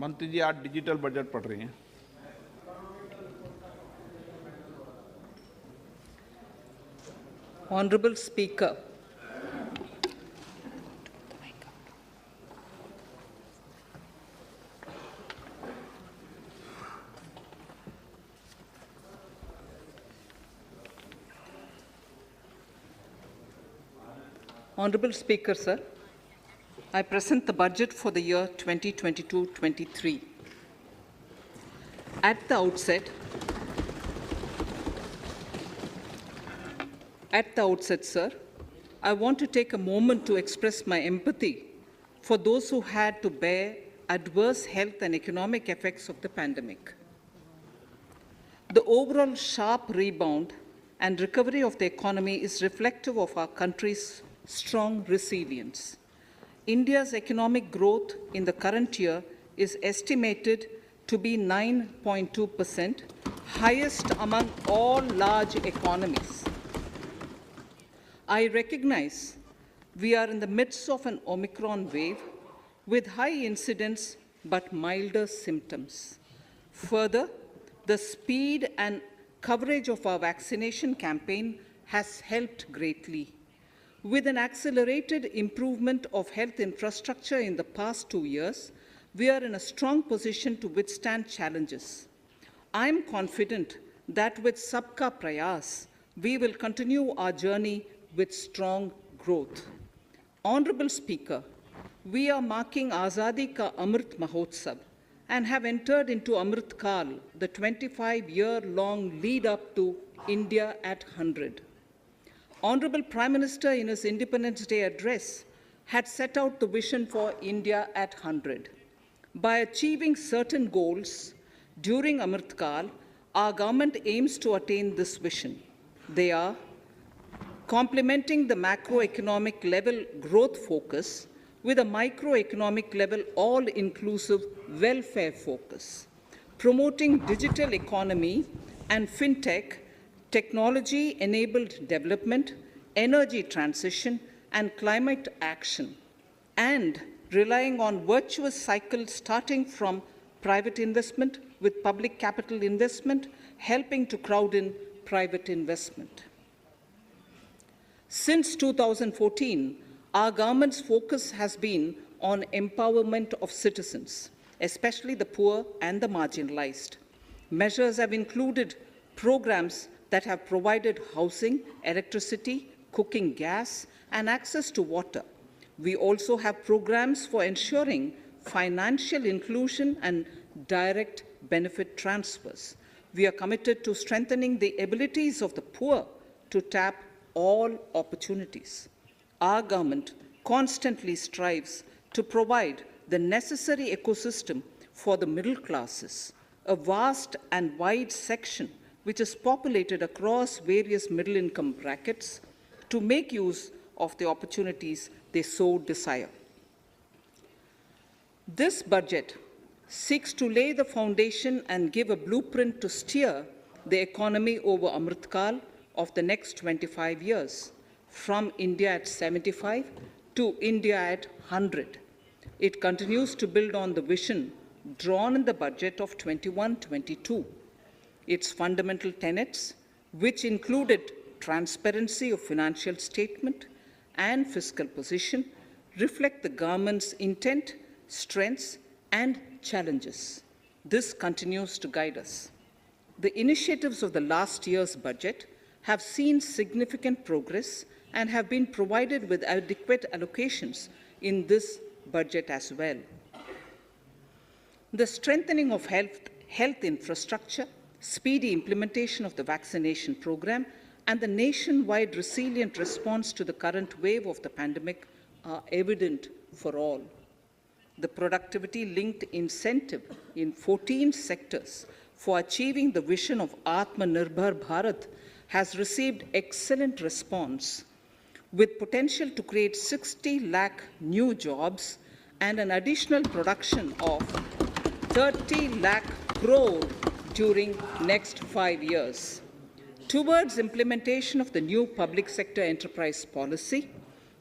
मंत्री जी आज digital budget पढ़ रही हैं। Honorable Speaker, Honorable Speaker, sir, I present the budget for the year 2022-23. At the outset, sir, I want to take a moment to express my empathy for those who had to bear adverse health and economic effects of the pandemic. The overall sharp rebound and recovery of the economy is reflective of our country's strong resilience. India's economic growth in the current year is estimated to be 9.2%, highest among all large economies. I recognize we are in the midst of an Omicron wave with high incidence but milder symptoms. Further, the speed and coverage of our vaccination campaign has helped greatly. With an accelerated improvement of health infrastructure in the past 2 years, we are in a strong position to withstand challenges. I am confident that with Sabka Prayas, we will continue our journey with strong growth. Honorable Speaker, we are marking Azadi Ka Amrit Mahotsav and have entered into Amrit Kal, the 25-year-long lead up to India at 100. Honorable Prime Minister, in his Independence Day address, had set out the vision for India at 100. By achieving certain goals during Amrit Kal, our government aims to attain this vision. They are complementing the macroeconomic level growth focus with a microeconomic level all-inclusive welfare focus, promoting digital economy and fintech, technology-enabled development, energy transition, and climate action, and relying on virtuous cycles starting from private investment with public capital investment, helping to crowd in private investment. Since 2014, our government's focus has been on empowerment of citizens, especially the poor and the marginalized. Measures have included programs that have provided housing, electricity, cooking gas, and access to water. We also have programs for ensuring financial inclusion and direct benefit transfers. We are committed to strengthening the abilities of the poor to tap all opportunities. Our government constantly strives to provide the necessary ecosystem for the middle classes, a vast and wide section which is populated across various middle-income brackets, to make use of the opportunities they so desire. This budget seeks to lay the foundation and give a blueprint to steer the economy over Amrit Kal of the next 25 years, from India at 75 to India at 100. It continues to build on the vision drawn in the budget of 21-22. Its fundamental tenets, which included transparency of financial statement and fiscal position, reflect the government's intent, strengths, and challenges. This continues to guide us. The initiatives of the last year's budget have seen significant progress and have been provided with adequate allocations in this budget as well. The strengthening of health infrastructure, speedy implementation of the vaccination program, and the nationwide resilient response to the current wave of the pandemic are evident for all. The productivity-linked incentive in 14 sectors for achieving the vision of Atmanirbhar Bharat has received excellent response, with potential to create 60 lakh new jobs and an additional production of 30 lakh crore during next 5 years. Towards implementation of the new public sector enterprise policy,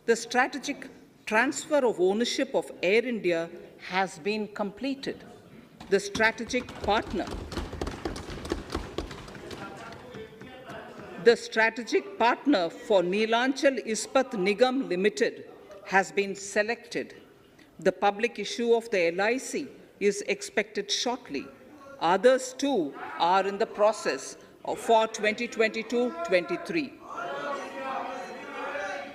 the strategic transfer of ownership of Air India has been completed. the strategic partner. The strategic partner for Neelanchal Ispat Nigam Limited has been selected. The public issue of the LIC is expected shortly. Others too are in the process for 2022-23.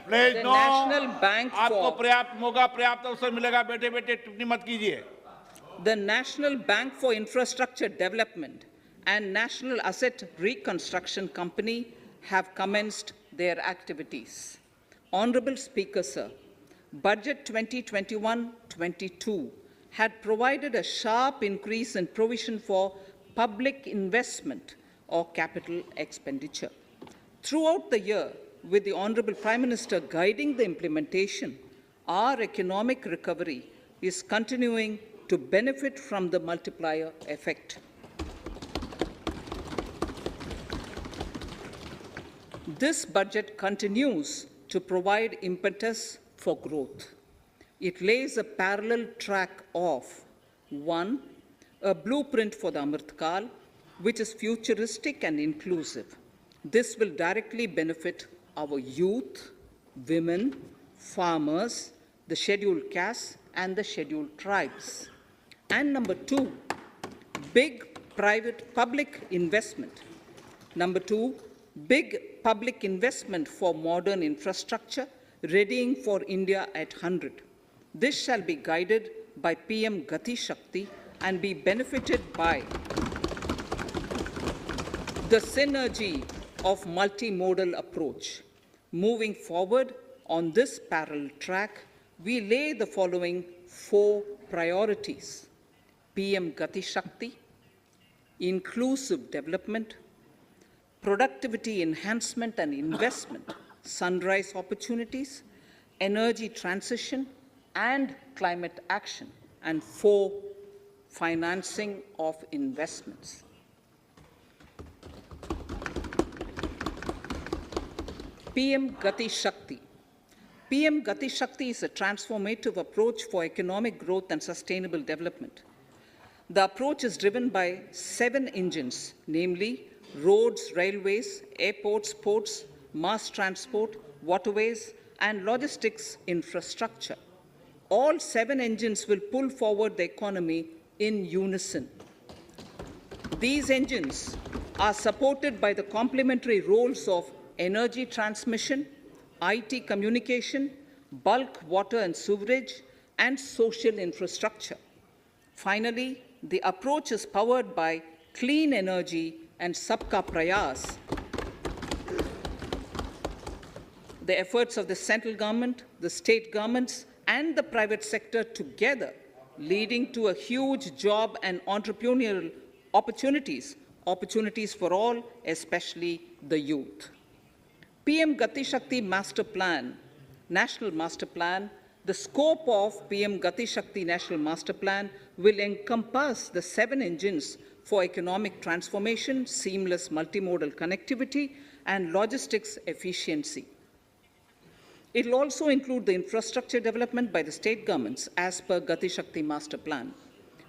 Please The no National Bank आपको for पर्याप्त मौका पर्याप्त अवसर मिलेगा बेटे बेटे टिप्पणी मत कीजिए the National Bank for Infrastructure Development and National Asset Reconstruction Company have commenced their activities. Honorable Speaker, sir, Budget 2021-22 had provided a sharp increase in provision for public investment or capital expenditure. Throughout the year, with the Honorable Prime Minister guiding the implementation, our economic recovery is continuing to benefit from the multiplier effect. This budget continues to provide impetus for growth. It lays a parallel track of 1. A blueprint for the Amrit Kal, which is futuristic and inclusive. This will directly benefit our youth, women, farmers, the scheduled castes, and the scheduled tribes. And number 2, big public investment. Number 2, big public investment for modern infrastructure, readying for India at 100. This shall be guided by PM Gati Shakti and be benefited by the synergy of multimodal approach. Moving forward on this parallel track, we lay the following 4 priorities: PM Gati Shakti, inclusive development, productivity enhancement and investment, sunrise opportunities, energy transition, and climate action, and 4, financing of investments. PM Gati Shakti. PM Gati Shakti is a transformative approach for economic growth and sustainable development. The approach is driven by 7 engines, namely roads, railways, airports, ports, mass transport, waterways, and logistics infrastructure. All 7 engines will pull forward the economy in unison. These engines are supported by the complementary roles of energy transmission, IT communication, bulk water and sewerage, and social infrastructure. Finally, the approach is powered by clean energy and Sabka Prayas. The efforts of the central government, the state governments, and the private sector together, leading to a huge job and entrepreneurial opportunities for all, especially the youth. PM Gati Shakti Master Plan, National Master Plan, the scope of PM Gati Shakti National Master Plan will encompass the 7 engines for economic transformation, seamless multimodal connectivity, and logistics efficiency. It will also include the infrastructure development by the state governments as per Gati Shakti Master Plan.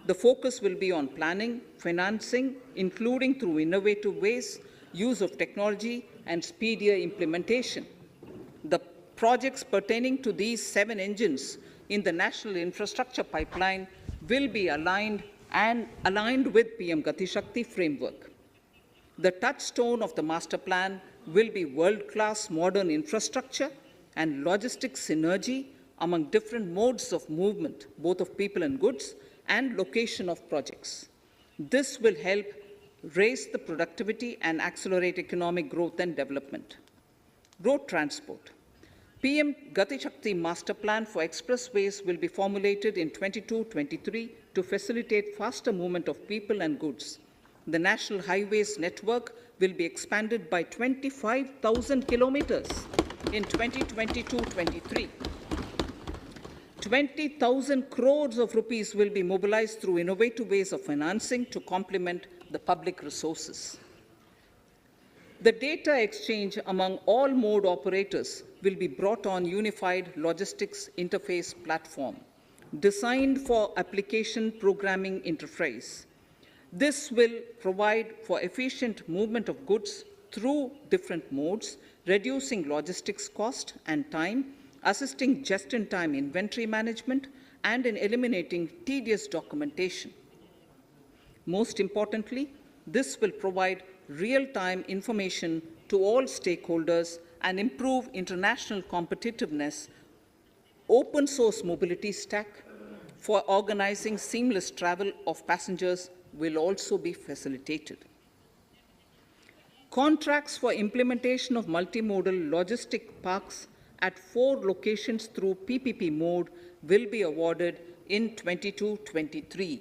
The focus will be on planning, financing, including through innovative ways, use of technology, and speedier implementation. The projects pertaining to these 7 engines in the national infrastructure pipeline will be aligned with PM Gati Shakti framework. The touchstone of the master plan will be world-class modern infrastructure and logistics synergy among different modes of movement, both of people and goods, and location of projects. This will help raise the productivity and accelerate economic growth and development. Road transport. PM Gati Shakti Master Plan for expressways will be formulated in 22-23 to facilitate faster movement of people and goods. The National Highways network will be expanded by 25,000 kilometers in 2022-23. 20,000 crores of rupees will be mobilized through innovative ways of financing to complement the public resources. The data exchange among all mode operators will be brought on unified logistics interface platform. designed for application programming interface. This will provide for efficient movement of goods through different modes, reducing logistics cost and time, assisting just-in-time inventory management, and in eliminating tedious documentation. Most importantly, this will provide real-time information to all stakeholders and improve international competitiveness. Open source mobility stack for organizing seamless travel of passengers will also be facilitated. Contracts for implementation of multimodal logistic parks at 4 locations through PPP mode will be awarded in 22-23.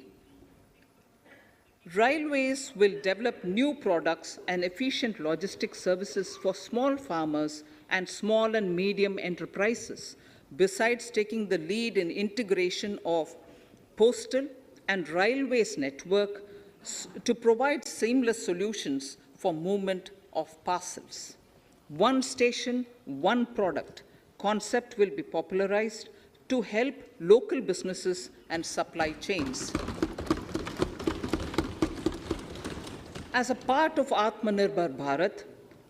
Railways will develop new products and efficient logistics services for small farmers and small and medium enterprises, besides taking the lead in integration of postal and railways network to provide seamless solutions for movement of parcels. One station, one product concept will be popularized to help local businesses and supply chains. As a part of Atmanirbhar Bharat,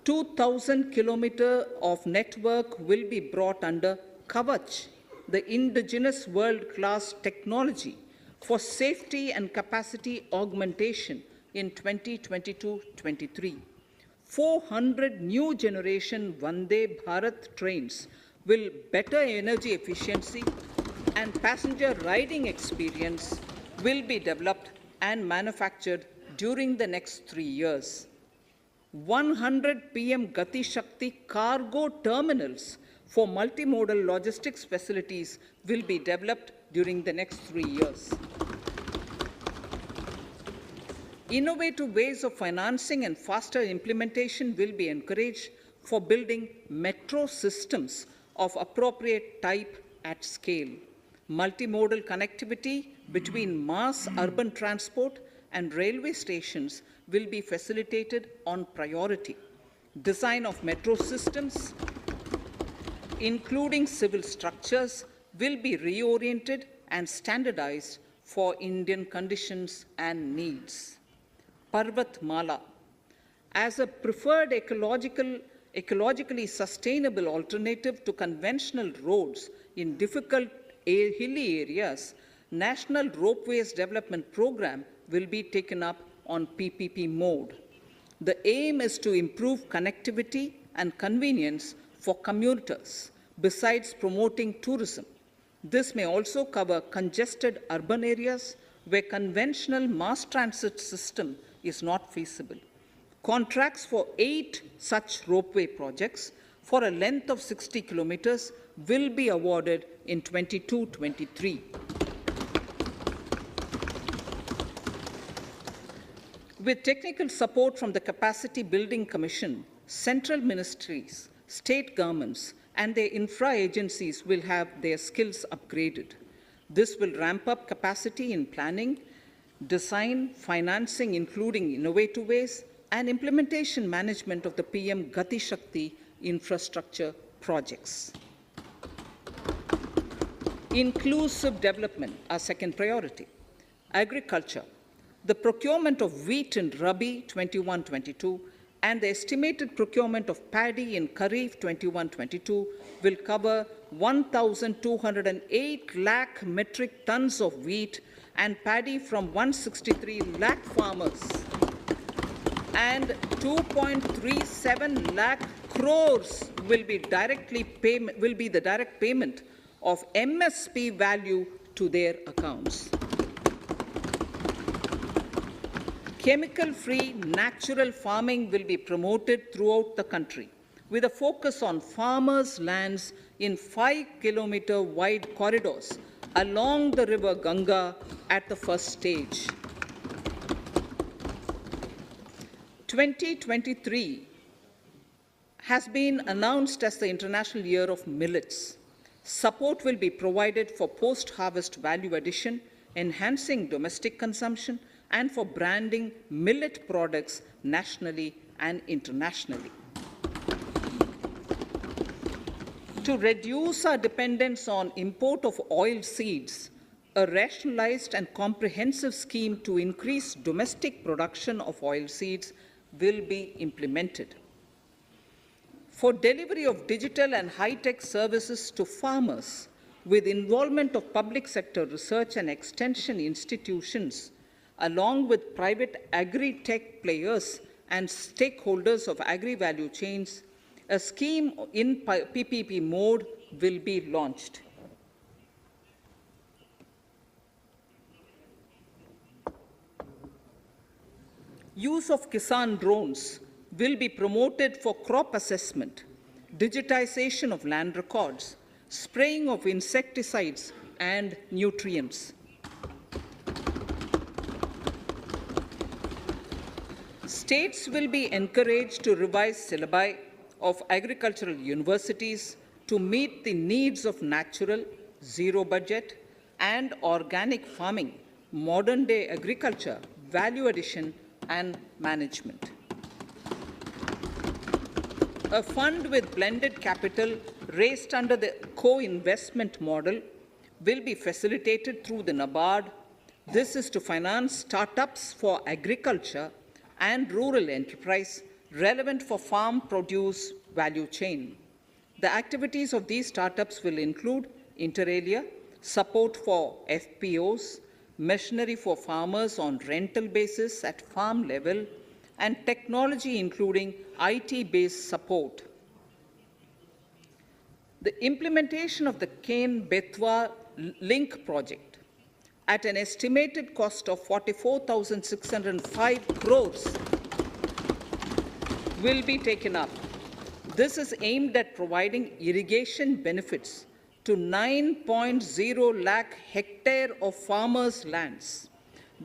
2,000 kilometers of network will be brought under Kavach, the indigenous world-class technology for safety and capacity augmentation in 2022-23. 400 new generation Vande Bharat trains will better energy efficiency and passenger riding experience will be developed and manufactured during the next 3 years. 100 PM Gati Shakti cargo terminals for multimodal logistics facilities will be developed during the next 3 years. Innovative ways of financing and faster implementation will be encouraged for building metro systems of appropriate type at scale. Multimodal connectivity between mass urban transport and railway stations will be facilitated on priority. Design of metro systems, including civil structures, will be reoriented and standardized for Indian conditions and needs. Parvat Mala, as a preferred ecologically sustainable alternative to conventional roads in difficult hilly areas, National Ropeways Development Program will be taken up on PPP mode. The aim is to improve connectivity and convenience for commuters, besides promoting tourism. This may also cover congested urban areas where conventional mass transit system is not feasible. Contracts for 8 such ropeway projects for a length of 60 kilometers will be awarded in 22-23. With technical support from the Capacity Building Commission, central ministries, state governments, and their infra agencies will have their skills upgraded. This will ramp up capacity in planning, design, financing, including innovative ways, and implementation management of the PM Gati Shakti infrastructure projects. Inclusive development, our second priority. Agriculture. The procurement of wheat in Rabi 21-22 and the estimated procurement of paddy in Kharif 21-22 will cover 1,208 lakh metric tons of wheat and paddy from 163 lakh farmers, and 2.37 lakh crores will be the direct payment of MSP value to their accounts. Chemical-free natural farming will be promoted throughout the country with a focus on farmers' lands in 5-kilometer wide corridors along the river Ganga at the first stage. 2023 has been announced as the International Year of Millets. Support will be provided for post-harvest value addition, enhancing domestic consumption, and for branding millet products nationally and internationally. To reduce our dependence on import of oil seeds, a rationalized and comprehensive scheme to increase domestic production of oilseeds will be implemented. For delivery of digital and high-tech services to farmers, with involvement of public sector research and extension institutions, along with private agri-tech players and stakeholders of agri-value chains, a scheme in PPP mode will be launched. Use of Kisan drones will be promoted for crop assessment, digitization of land records, spraying of insecticides and nutrients. States will be encouraged to revise syllabi of agricultural universities to meet the needs of natural, zero budget, and organic farming, modern day agriculture, value addition, and management. A fund with blended capital raised under the co-investment model will be facilitated through the NABARD. This is to finance startups for agriculture and rural enterprise relevant for farm produce value chain. The activities of these startups will include inter alia, support for FPOs, machinery for farmers on rental basis at farm level, and technology including IT-based support. The implementation of the Ken-Betwa link project at an estimated cost of 44,605 crores will be taken up. This is aimed at providing irrigation benefits to 9.0 lakh hectare of farmers' lands,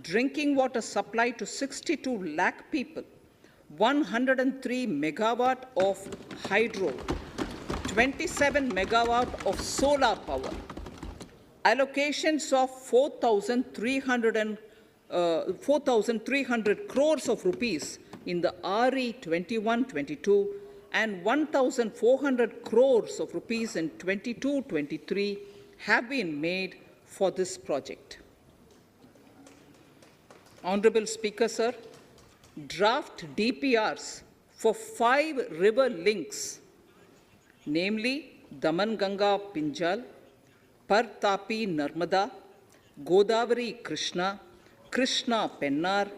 drinking water supply to 62 lakh people, 103 megawatt of hydro, 27 megawatt of solar power, allocations of 4,300 crores of rupees in the RE 21-22 and 1,400 crores of rupees in 22-23 have been made for this project. Honorable Speaker, sir, draft DPRs for 5 river links, namely Daman-Ganga Pinjal, Par-Tapi Narmada, Godavari Krishna, Krishna Pennar,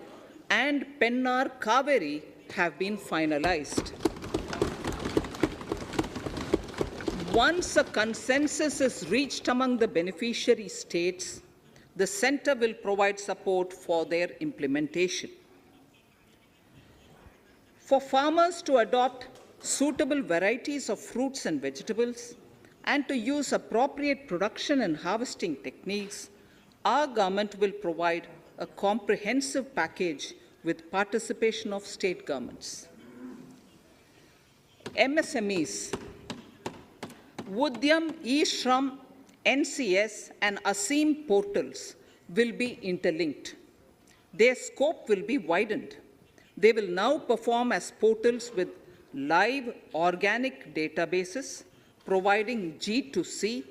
and Pennar Kaveri have been finalized. Once a consensus is reached among the beneficiary states, the Centre will provide support for their implementation. For farmers to adopt suitable varieties of fruits and vegetables and to use appropriate production and harvesting techniques, our government will provide a comprehensive package with participation of state governments. MSMEs, Udyam, E-Shram, NCS and ASEEM portals will be interlinked. Their scope will be widened. They will now perform as portals with live organic databases, providing G2C,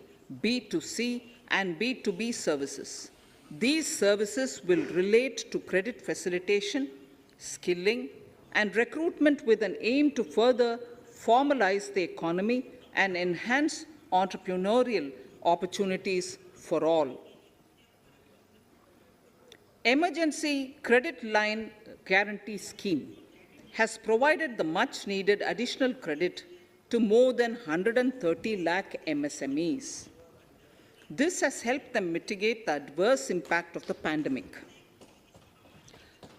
B2C, and B2B services. These services will relate to credit facilitation, skilling, and recruitment with an aim to further formalize the economy and enhance entrepreneurial opportunities for all. Emergency Credit Line Guarantee Scheme has provided the much-needed additional credit to more than 130 lakh MSMEs. This has helped them mitigate the adverse impact of the pandemic.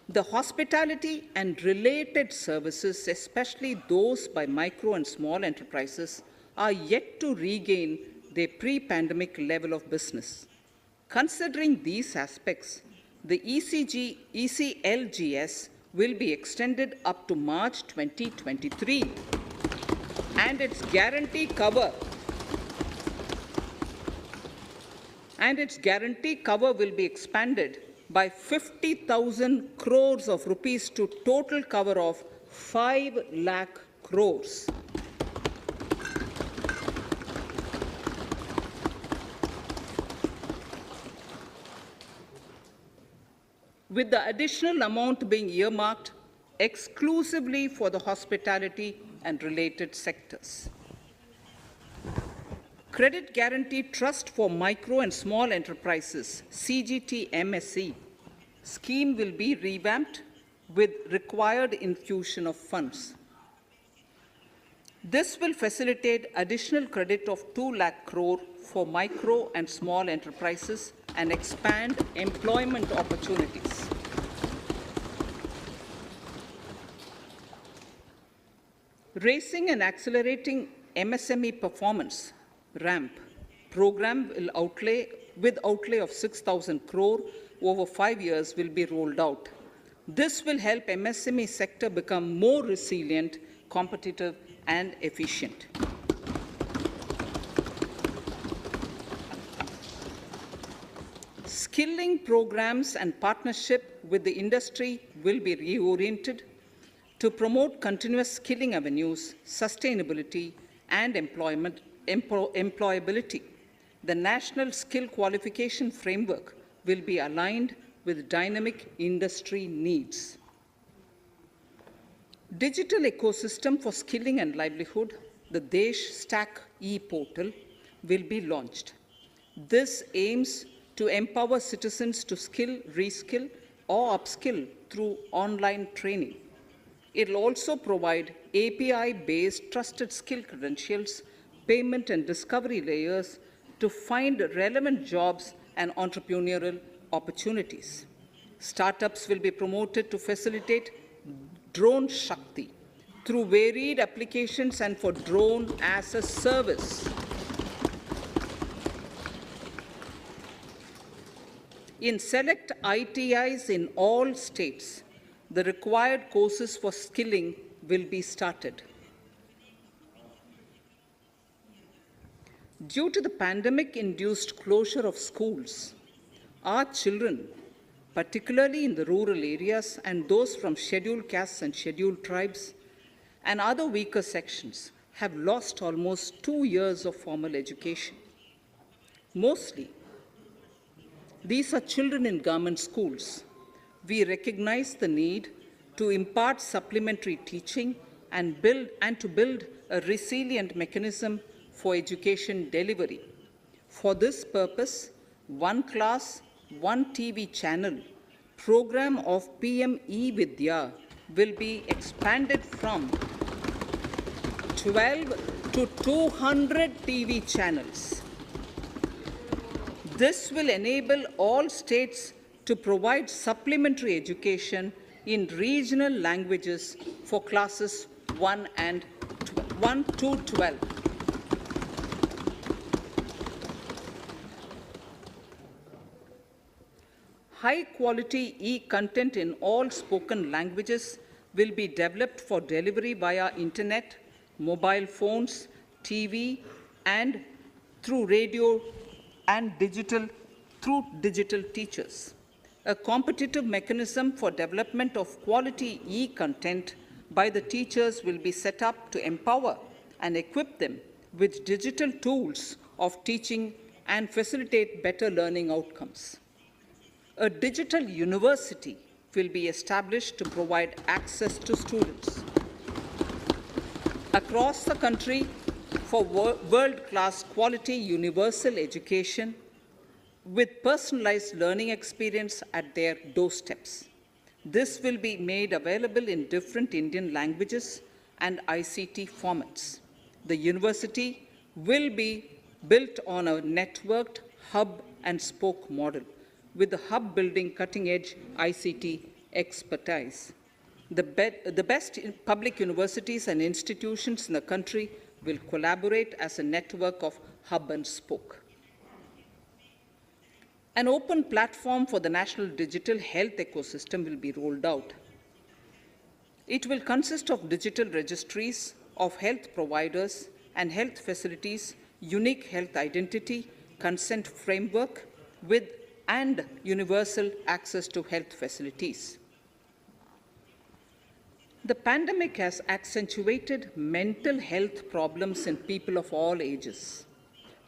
The hospitality and related services, especially those by micro and small enterprises, are yet to regain their pre-pandemic level of business. Considering these aspects, the ECLGS will be extended up to March 2023, and its guarantee cover will be expanded by 50,000 crores of rupees to total cover of 5 lakh crores. with the additional amount being earmarked exclusively for the hospitality and related sectors. Credit Guarantee Trust for Micro and Small Enterprises, CGT-MSE, scheme will be revamped with required infusion of funds. This will facilitate additional credit of 2 lakh crore for micro and small enterprises and expand employment opportunities. Raising and accelerating MSME performance RAMP program with outlay of 6,000 crore over 5 years will be rolled out. This will help MSME sector become more resilient, competitive, and efficient. Skilling programs and partnership with the industry will be reoriented to promote continuous skilling avenues, sustainability, and employability. The National Skill Qualification Framework will be aligned with dynamic industry needs. Digital ecosystem for skilling and livelihood, the Desh Stack e-portal, will be launched. This aims to empower citizens to skill, reskill, or upskill through online training. It will also provide API-based trusted skill credentials, payment and discovery layers to find relevant jobs and entrepreneurial opportunities. Startups will be promoted to facilitate Drone Shakti through varied applications and for drone as a service. In select ITIs in all states, the required courses for skilling will be started. Due to the pandemic-induced closure of schools, our children, particularly in the rural areas and those from scheduled castes and scheduled tribes and other weaker sections, have lost almost 2 years of formal education. Mostly, these are children in government schools. We recognize the need to impart supplementary teaching and to build a resilient mechanism for education delivery. For this purpose, One Class, One TV channel program of PM eVidya will be expanded from 12 to 200 TV channels. This will enable all states to provide supplementary education in regional languages for classes 1 to 12. High-quality e-content in all spoken languages will be developed for delivery via internet, mobile phones, TV, and through radio and through digital teachers. A competitive mechanism for development of quality e-content by the teachers will be set up to empower and equip them with digital tools of teaching and facilitate better learning outcomes. A digital university will be established to provide access to students across the country for world-class quality universal education with personalized learning experience at their doorsteps. This will be made available in different Indian languages and ICT formats. The university will be built on a networked hub and spoke model, with the hub building cutting-edge ICT expertise. The best public universities and institutions in the country will collaborate as a network of hub and spoke. An open platform for the national digital health ecosystem will be rolled out. It will consist of digital registries of health providers and health facilities, unique health identity, consent framework, and universal access to health facilities. The pandemic has accentuated mental health problems in people of all ages.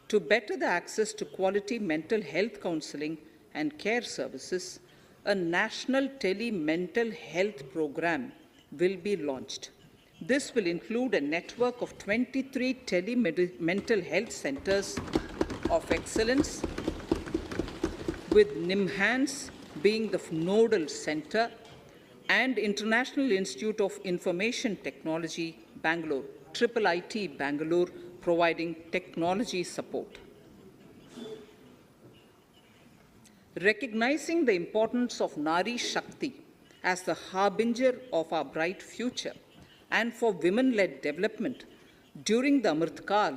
To better the access to quality mental health counseling and care services, a national tele-mental health program will be launched. This will include a network of 23 tele-mental health centers of excellence, with NIMHANS being the nodal center, and International Institute of Information Technology, Bangalore, IIIT Bangalore, providing technology support. Recognizing the importance of Nari Shakti as the harbinger of our bright future and for women-led development, during the Amrit Kal,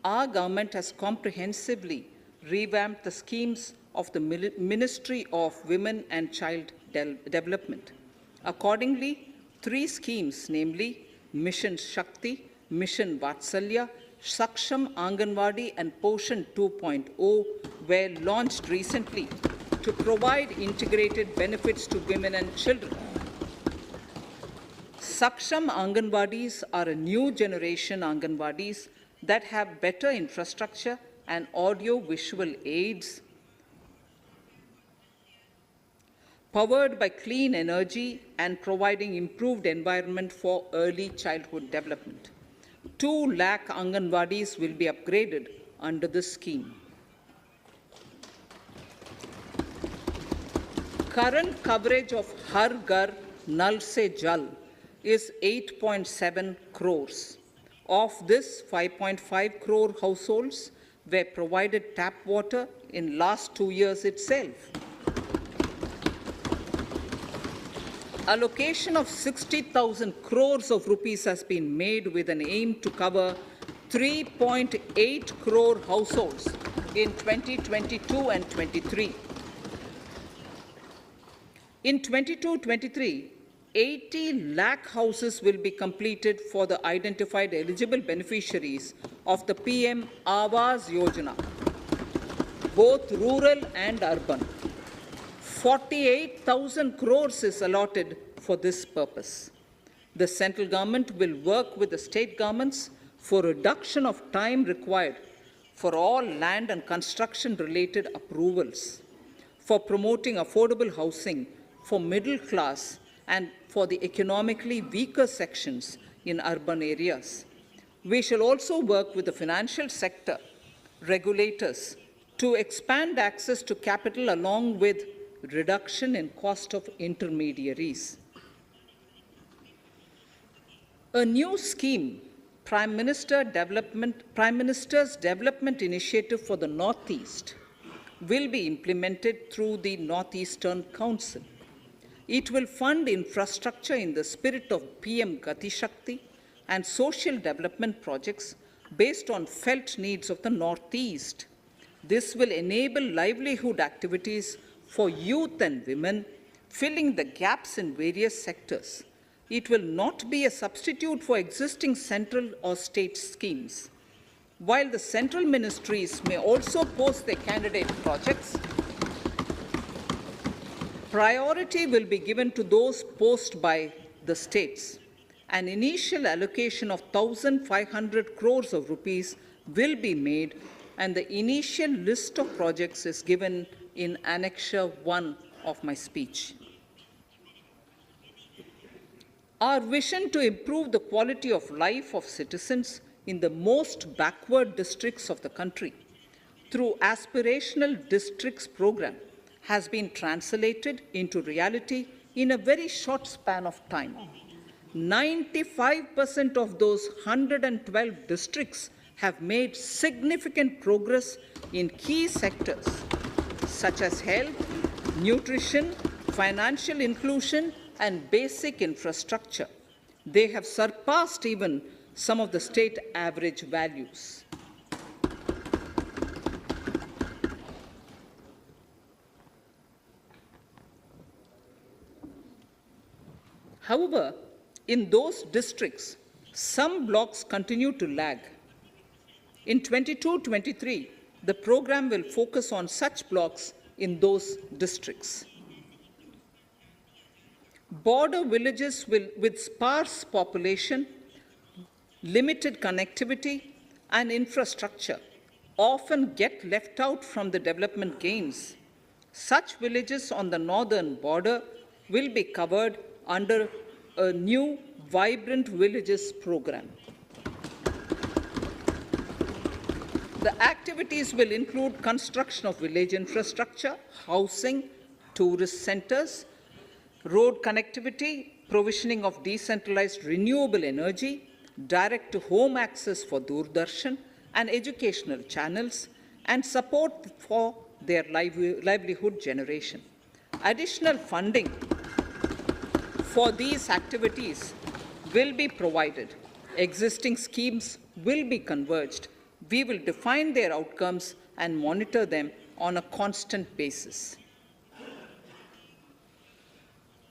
our government has comprehensively revamped the schemes of the Ministry of Women and Child Development. Accordingly, 3 schemes, namely Mission Shakti, Mission Vatsalya, Saksham Anganwadi and Poshan 2.0 were launched recently to provide integrated benefits to women and children. Saksham Anganwadis are a new generation Anganwadis that have better infrastructure and audio-visual aids, powered by clean energy and providing improved environment for early childhood development. 2 lakh Anganwadis will be upgraded under this scheme. Current coverage of Har Ghar Nal Se Jal is 8.7 crores. Of this, 5.5 crore households were provided tap water in last 2 years itself. Allocation of 60,000 crores of rupees has been made with an aim to cover 3.8 crore households in 2022 and 23. In 22-23, 80 lakh houses will be completed for the identified eligible beneficiaries of the PM Awas Yojana, both rural and urban. 48,000 crores is allotted for this purpose. The central government will work with the state governments for reduction of time required for all land and construction-related approvals, for promoting affordable housing for middle class and for the economically weaker sections in urban areas. We shall also work with the financial sector, regulators, to expand access to capital along with reduction in cost of intermediaries. A new scheme, Prime Minister's Development Initiative for the Northeast, will be implemented through the Northeastern Council. It will fund infrastructure in the spirit of PM Gati Shakti and social development projects based on felt needs of the Northeast. This will enable livelihood activities for youth and women, filling the gaps in various sectors. It will not be a substitute for existing central or state schemes. While the central ministries may also post their candidate projects, priority will be given to those posted by the states. An initial allocation of 1,500 crores of rupees will be made, and the initial list of projects is given in Annexure 1 of my speech. Our vision to improve the quality of life of citizens in the most backward districts of the country through Aspirational Districts program has been translated into reality in a very short span of time. 95% of those 112 districts have made significant progress in key sectors such as health, nutrition, financial inclusion, and basic infrastructure. They have surpassed even some of the state average values. However, in those districts, some blocks continue to lag. In 22-23, the program will focus on such blocks in those districts. Border villages with sparse population, limited connectivity, and infrastructure often get left out from the development gains, Such villages on the northern border will be covered under a new Vibrant Villages program. The activities will include construction of village infrastructure, housing, tourist centers, road connectivity, provisioning of decentralized renewable energy, direct-to-home access for Doordarshan and educational channels, and support for their livelihood generation. Additional funding for these activities will be provided. Existing schemes will be converged. We will define their outcomes and monitor them on a constant basis.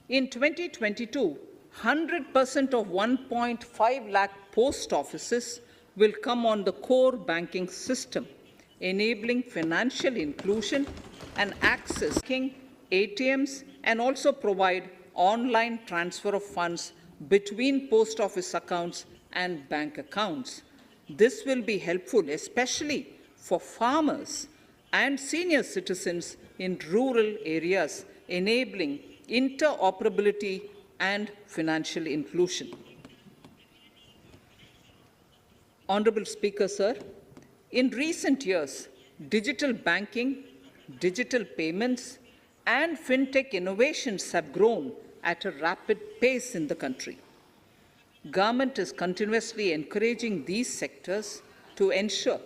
In 2022, 100% of 1.5 lakh post offices will come on the core banking system, enabling financial inclusion and accessing ATMs, and also provide online transfer of funds between post office accounts and bank accounts. This will be helpful, especially for farmers and senior citizens in rural areas, enabling interoperability and financial inclusion. Honorable Speaker, sir, in recent years, digital banking, digital payments, and fintech innovations have grown at a rapid pace in the country. Government is continuously encouraging these sectors to ensure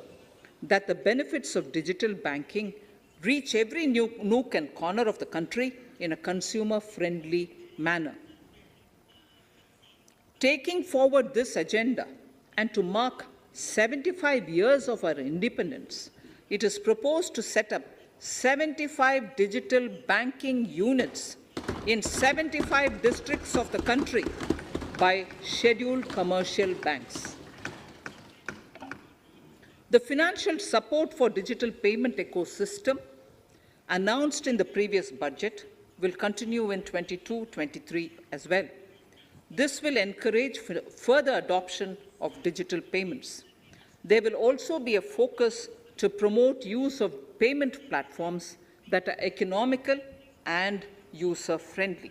that the benefits of digital banking reach every nook and corner of the country in a consumer-friendly manner. Taking forward this agenda and to mark 75 years of our independence, it is proposed to set up 75 digital banking units in 75 districts of the country by scheduled commercial banks. The financial support for digital payment ecosystem announced in the previous budget will continue in 22-23 as well. This will encourage further adoption of digital payments. There will also be a focus to promote use of payment platforms that are economical and user-friendly.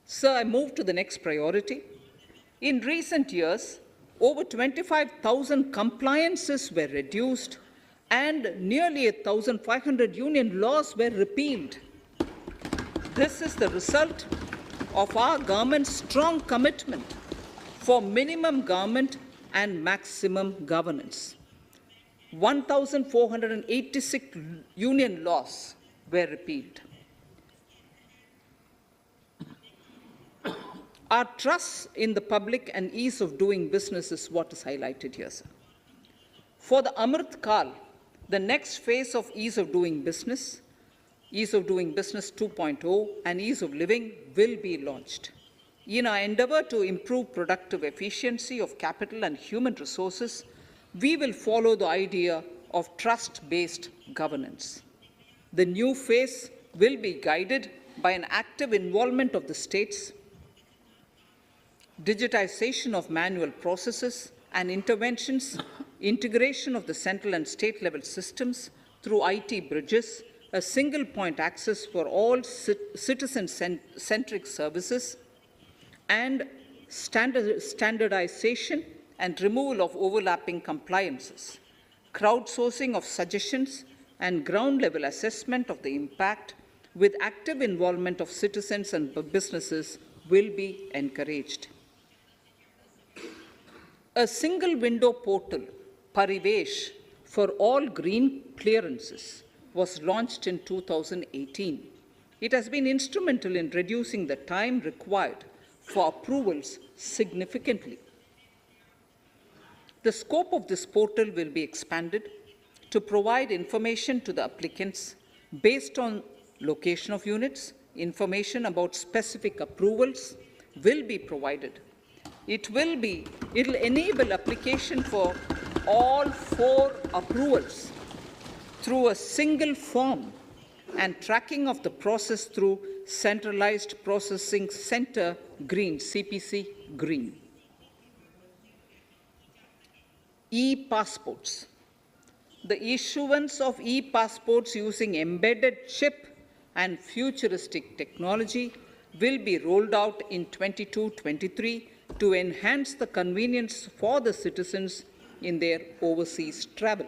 Sir, I move to the next priority. In recent years, over 25,000 compliances were reduced and nearly 1,500 union laws were repealed. This is the result of our government's strong commitment for minimum government and maximum governance. 1,486 union laws were repealed. Our trust in the public and ease of doing business is what is highlighted here, sir. For the Amrit Kal, the next phase of ease of doing business 2.0 and ease of living will be launched. In our endeavor to improve productive efficiency of capital and human resources, we will follow the idea of trust-based governance. The new phase will be guided by an active involvement of the states, digitization of manual processes and interventions, integration of the central and state level systems through IT bridges, a single point access for all citizen-centric services, and standardization and removal of overlapping compliances, crowdsourcing of suggestions and ground-level assessment of the impact with active involvement of citizens and businesses will be encouraged. A single window portal, Parivesh, for all green clearances was launched in 2018. It has been instrumental in reducing the time required for approvals significantly. The scope of this portal will be expanded to provide information to the applicants based on location of units. Information about specific approvals will be provided. It will enable application for all 4 approvals through a single form and tracking of the process through Centralized Processing Center Green, CPC Green. E-passports. The issuance of e-passports using embedded chip and futuristic technology will be rolled out in 22-23 to enhance the convenience for the citizens in their overseas travel.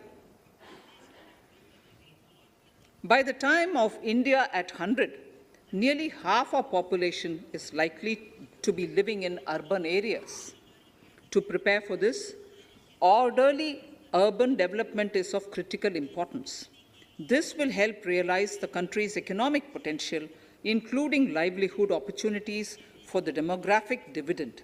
By the time of India at 100, nearly half our population is likely to be living in urban areas. To prepare for this, orderly urban development is of critical importance. This will help realize the country's economic potential, including livelihood opportunities for the demographic dividend.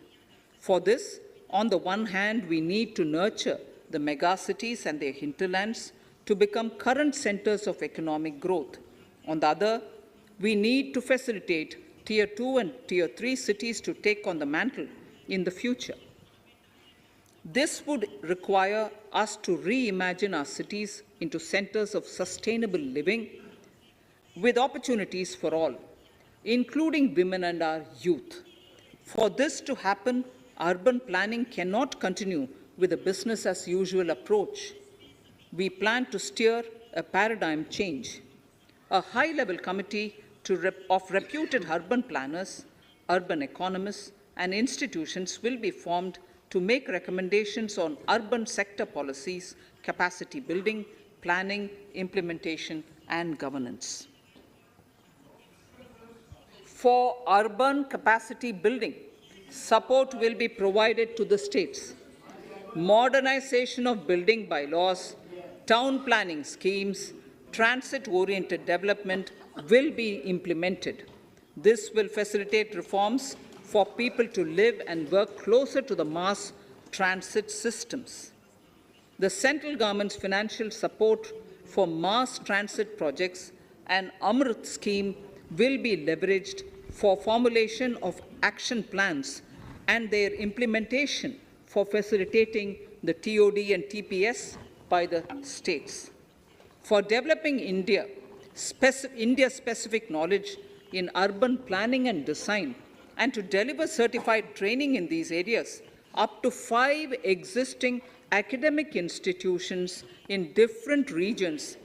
For this, on the one hand, we need to nurture the megacities and their hinterlands to become current centers of economic growth. On the other, we need to facilitate Tier 2 and Tier 3 cities to take on the mantle in the future. This would require us to reimagine our cities into centers of sustainable living with opportunities for all, including women and our youth. For this to happen, urban planning cannot continue with a business-as-usual approach. We plan to steer a paradigm change. A high-level committee of reputed urban planners, urban economists, and institutions will be formed to make recommendations on urban sector policies, capacity building, planning, implementation, and governance. For urban capacity building, support will be provided to the states. Modernization of building bylaws, town planning schemes, transit-oriented development will be implemented. This will facilitate reforms for people to live and work closer to the mass transit systems. The central government's financial support for mass transit projects and Amrit scheme will be leveraged for formulation of action plans and their implementation for facilitating the TOD and TPS by the states. For developing India-specific knowledge in urban planning and design, and to deliver certified training in these areas, up to 5 existing academic institutions in different regions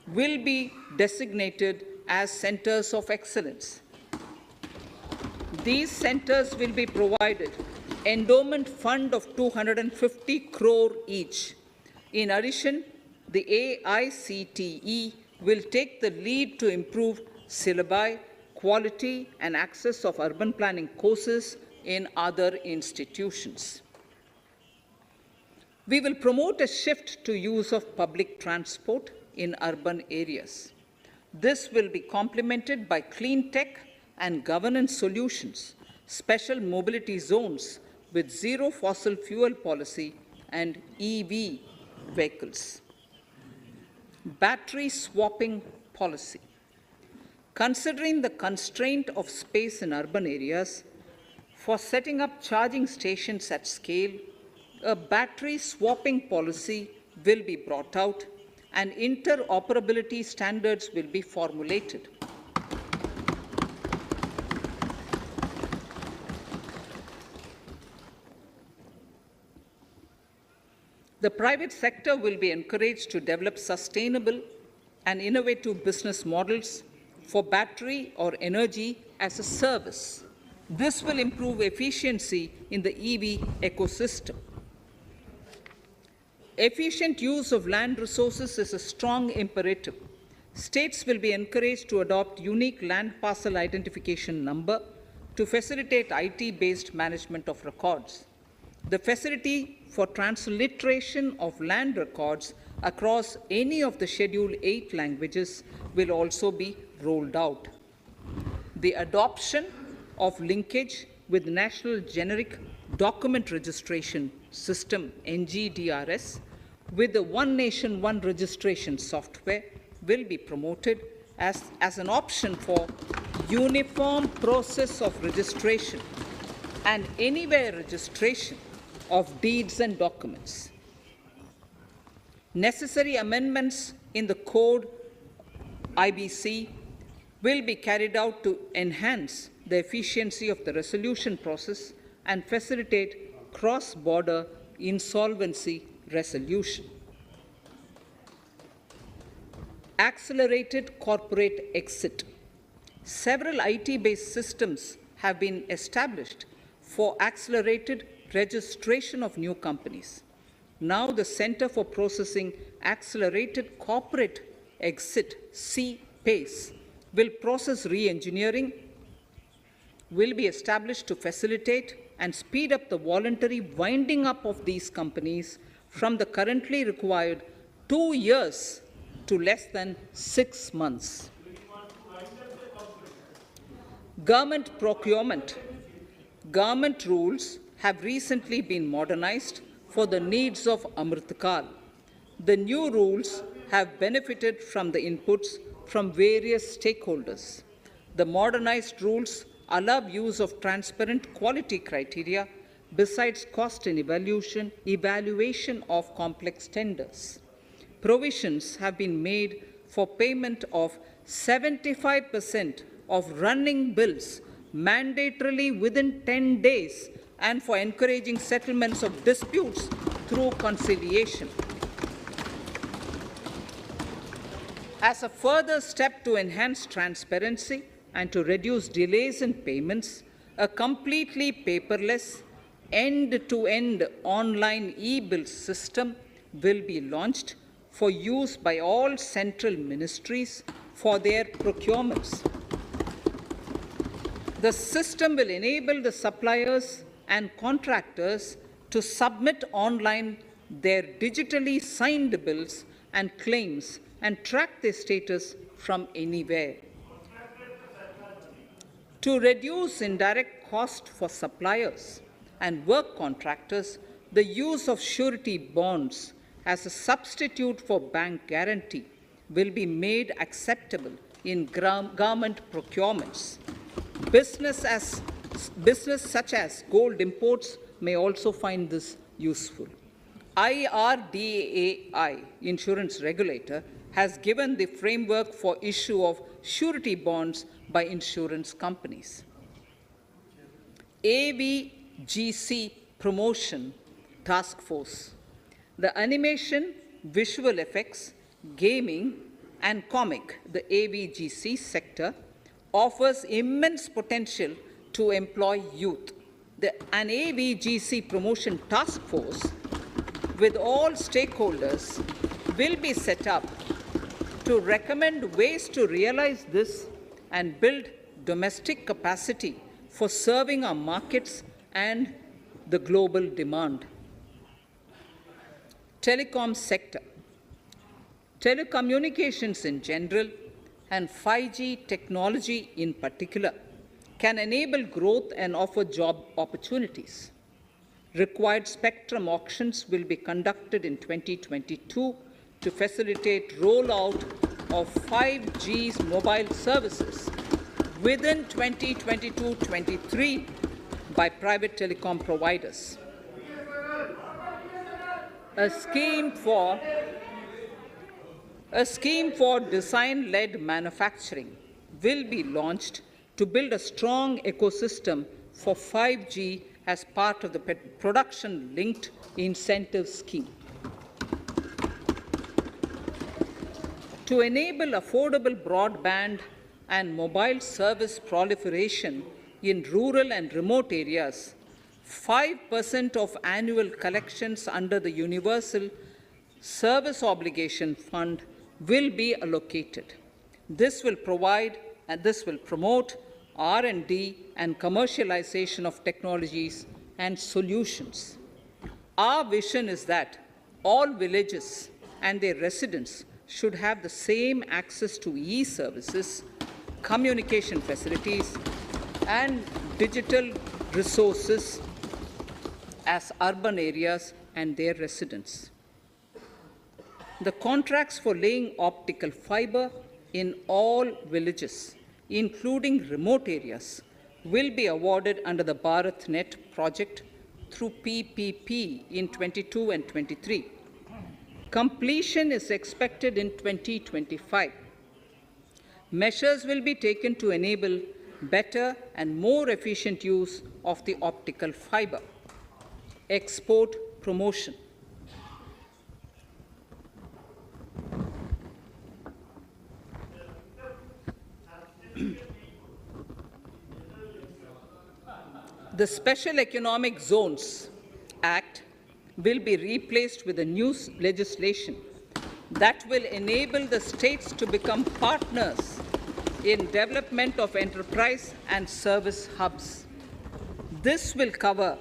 will be designated as centers of excellence. These centers will be provided endowment fund of 250 crore each. In addition, the AICTE will take the lead to improve syllabi, quality and access of urban planning courses in other institutions. We will promote a shift to use of public transport in urban areas. This will be complemented by clean tech and governance solutions, special mobility zones with zero fossil fuel policy and EV vehicles. Battery swapping policy. Considering the constraint of space in urban areas, for setting up charging stations at scale, a battery swapping policy will be brought out and interoperability standards will be formulated. The private sector will be encouraged to develop sustainable and innovative business models for battery or energy as a service. This will improve efficiency in the EV ecosystem. Efficient use of land resources is a strong imperative. States will be encouraged to adopt unique land parcel identification number to facilitate IT-based management of records. The facility for transliteration of land records across any of the Schedule 8 languages will also be rolled out. The adoption of linkage with National Generic Document Registration System, NGDRS, with the One Nation, One Registration software will be promoted as an option for uniform process of registration and anywhere registration of deeds and documents. Necessary amendments in the code IBC will be carried out to enhance the efficiency of the resolution process and facilitate cross-border insolvency resolution. Accelerated corporate exit. Several IT-based systems have been established for accelerated registration of new companies. Now the Center for Processing Accelerated Corporate Exit, CPACE, will process re-engineering, will be established to facilitate and speed up the voluntary winding up of these companies from the currently required 2 years to less than 6 months. Government procurement. Government rules have recently been modernized for the needs of Amritkal. The new rules have benefited from the inputs from various stakeholders. The modernized rules allow use of transparent quality criteria besides cost and evaluation of complex tenders. Provisions have been made for payment of 75% of running bills mandatorily within 10 days and for encouraging settlements of disputes through conciliation. As a further step to enhance transparency and to reduce delays in payments, a completely paperless, end-to-end online e-bill system will be launched for use by all central ministries for their procurements. The system will enable the suppliers and contractors to submit online their digitally signed bills and claims and track their status from anywhere. To reduce indirect cost for suppliers and work contractors, the use of surety bonds as a substitute for bank guarantee will be made acceptable in government procurements. Business such as gold imports may also find this useful. IRDAI, insurance regulator, has given the framework for issue of surety bonds by insurance companies. AVGC Promotion Task Force. The animation, visual effects, gaming, and comic, the AVGC sector, offers immense potential to employ youth. An AVGC Promotion Task Force with all stakeholders will be set up to recommend ways to realize this and build domestic capacity for serving our markets and the global demand. Telecom sector. Telecommunications in general and 5G technology in particular can enable growth and offer job opportunities. Required spectrum auctions will be conducted in 2022 to facilitate rollout of 5G's mobile services within 2022-23 by private telecom providers. A scheme for design-led manufacturing will be launched to build a strong ecosystem for 5G as part of the production-linked incentive scheme. To enable affordable broadband and mobile service proliferation in rural and remote areas, 5% of annual collections under the Universal Service Obligation Fund will be allocated. This will promote R&D and commercialization of technologies and solutions. Our vision is that all villages and their residents should have the same access to e-services, communication facilities, and digital resources as urban areas and their residents. The contracts for laying optical fiber in all villages, including remote areas, will be awarded under the BharatNet project through PPP in 22 and 23. Completion is expected in 2025. Measures will be taken to enable better and more efficient use of the optical fiber. Export promotion. The Special Economic Zones Act will be replaced with a new legislation that will enable the states to become partners in development of enterprise and service hubs. This will cover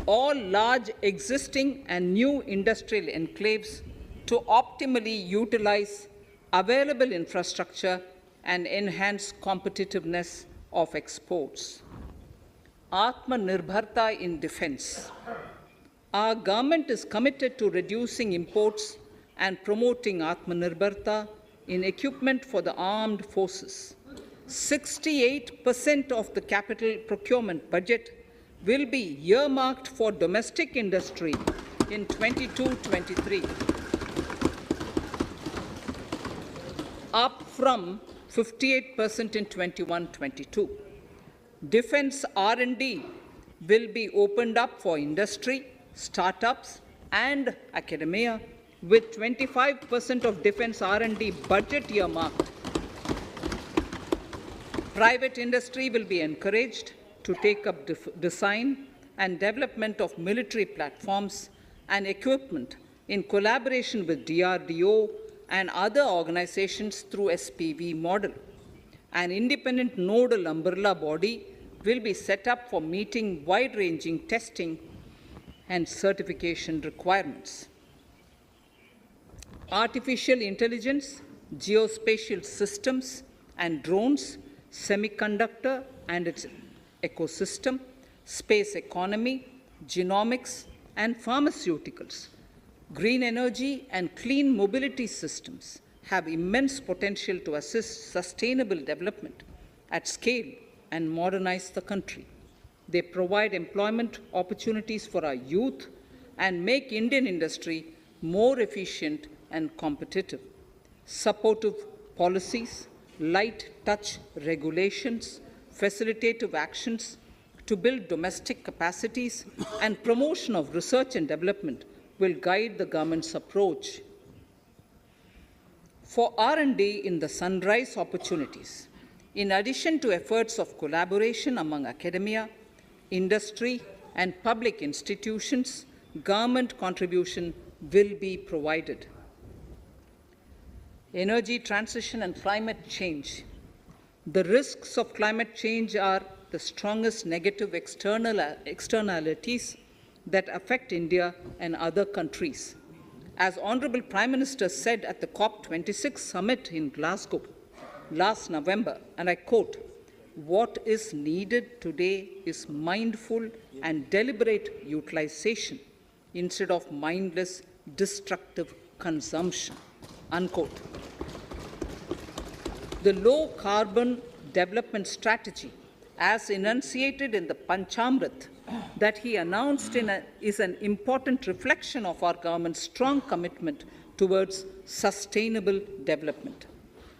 all large existing and new industrial enclaves to optimally utilize available infrastructure and enhance competitiveness of exports. Atmanirbharta in defense. Our government is committed to reducing imports and promoting Atmanirbharta in equipment for the armed forces. 68% of the capital procurement budget will be earmarked for domestic industry in 22-23, up from 58% in 21-22. Defense R&D will be opened up for industry, startups, and academia, with 25% of defense R&D budget earmarked. Private industry will be encouraged to take up design and development of military platforms and equipment in collaboration with DRDO and other organizations through SPV model. An independent nodal umbrella body will be set up for meeting wide-ranging testing and certification requirements. Artificial intelligence, geospatial systems and drones, semiconductor and its ecosystem, space economy, genomics and pharmaceuticals, green energy and clean mobility systems have immense potential to assist sustainable development at scale and modernize the country. They provide employment opportunities for our youth and make Indian industry more efficient and competitive. Supportive policies, light touch regulations, facilitative actions to build domestic capacities and promotion of research and development will guide the government's approach. For R&D in the sunrise opportunities, in addition to efforts of collaboration among academia, industry, and public institutions, government contribution will be provided. Energy transition and climate change. The risks of climate change are the strongest negative externalities that affect India and other countries. As Honorable Prime Minister said at the COP26 summit in Glasgow last November, and I quote, "What is needed today is mindful and deliberate utilization instead of mindless, destructive consumption," unquote. The low-carbon development strategy, as enunciated in the Panchamrit that he announced is an important reflection of our government's strong commitment towards sustainable development.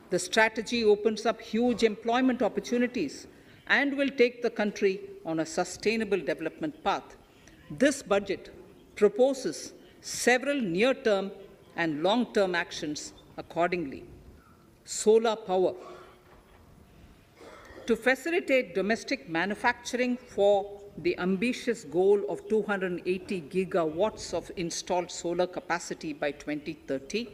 The strategy opens up huge employment opportunities and will take the country on a sustainable development path. This budget proposes several near-term and long-term actions accordingly. Solar power. To facilitate domestic manufacturing for the ambitious goal of 280 gigawatts of installed solar capacity by 2030,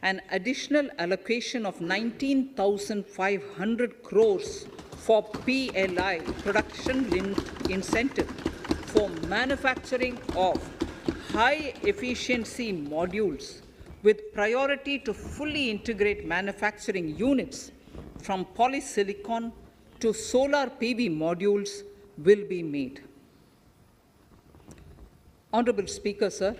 an additional allocation of 19,500 crores for PLI, production-linked incentive, for manufacturing of high-efficiency modules with priority to fully integrate manufacturing units from polysilicon to solar PV modules will be made. Honorable Speaker, sir,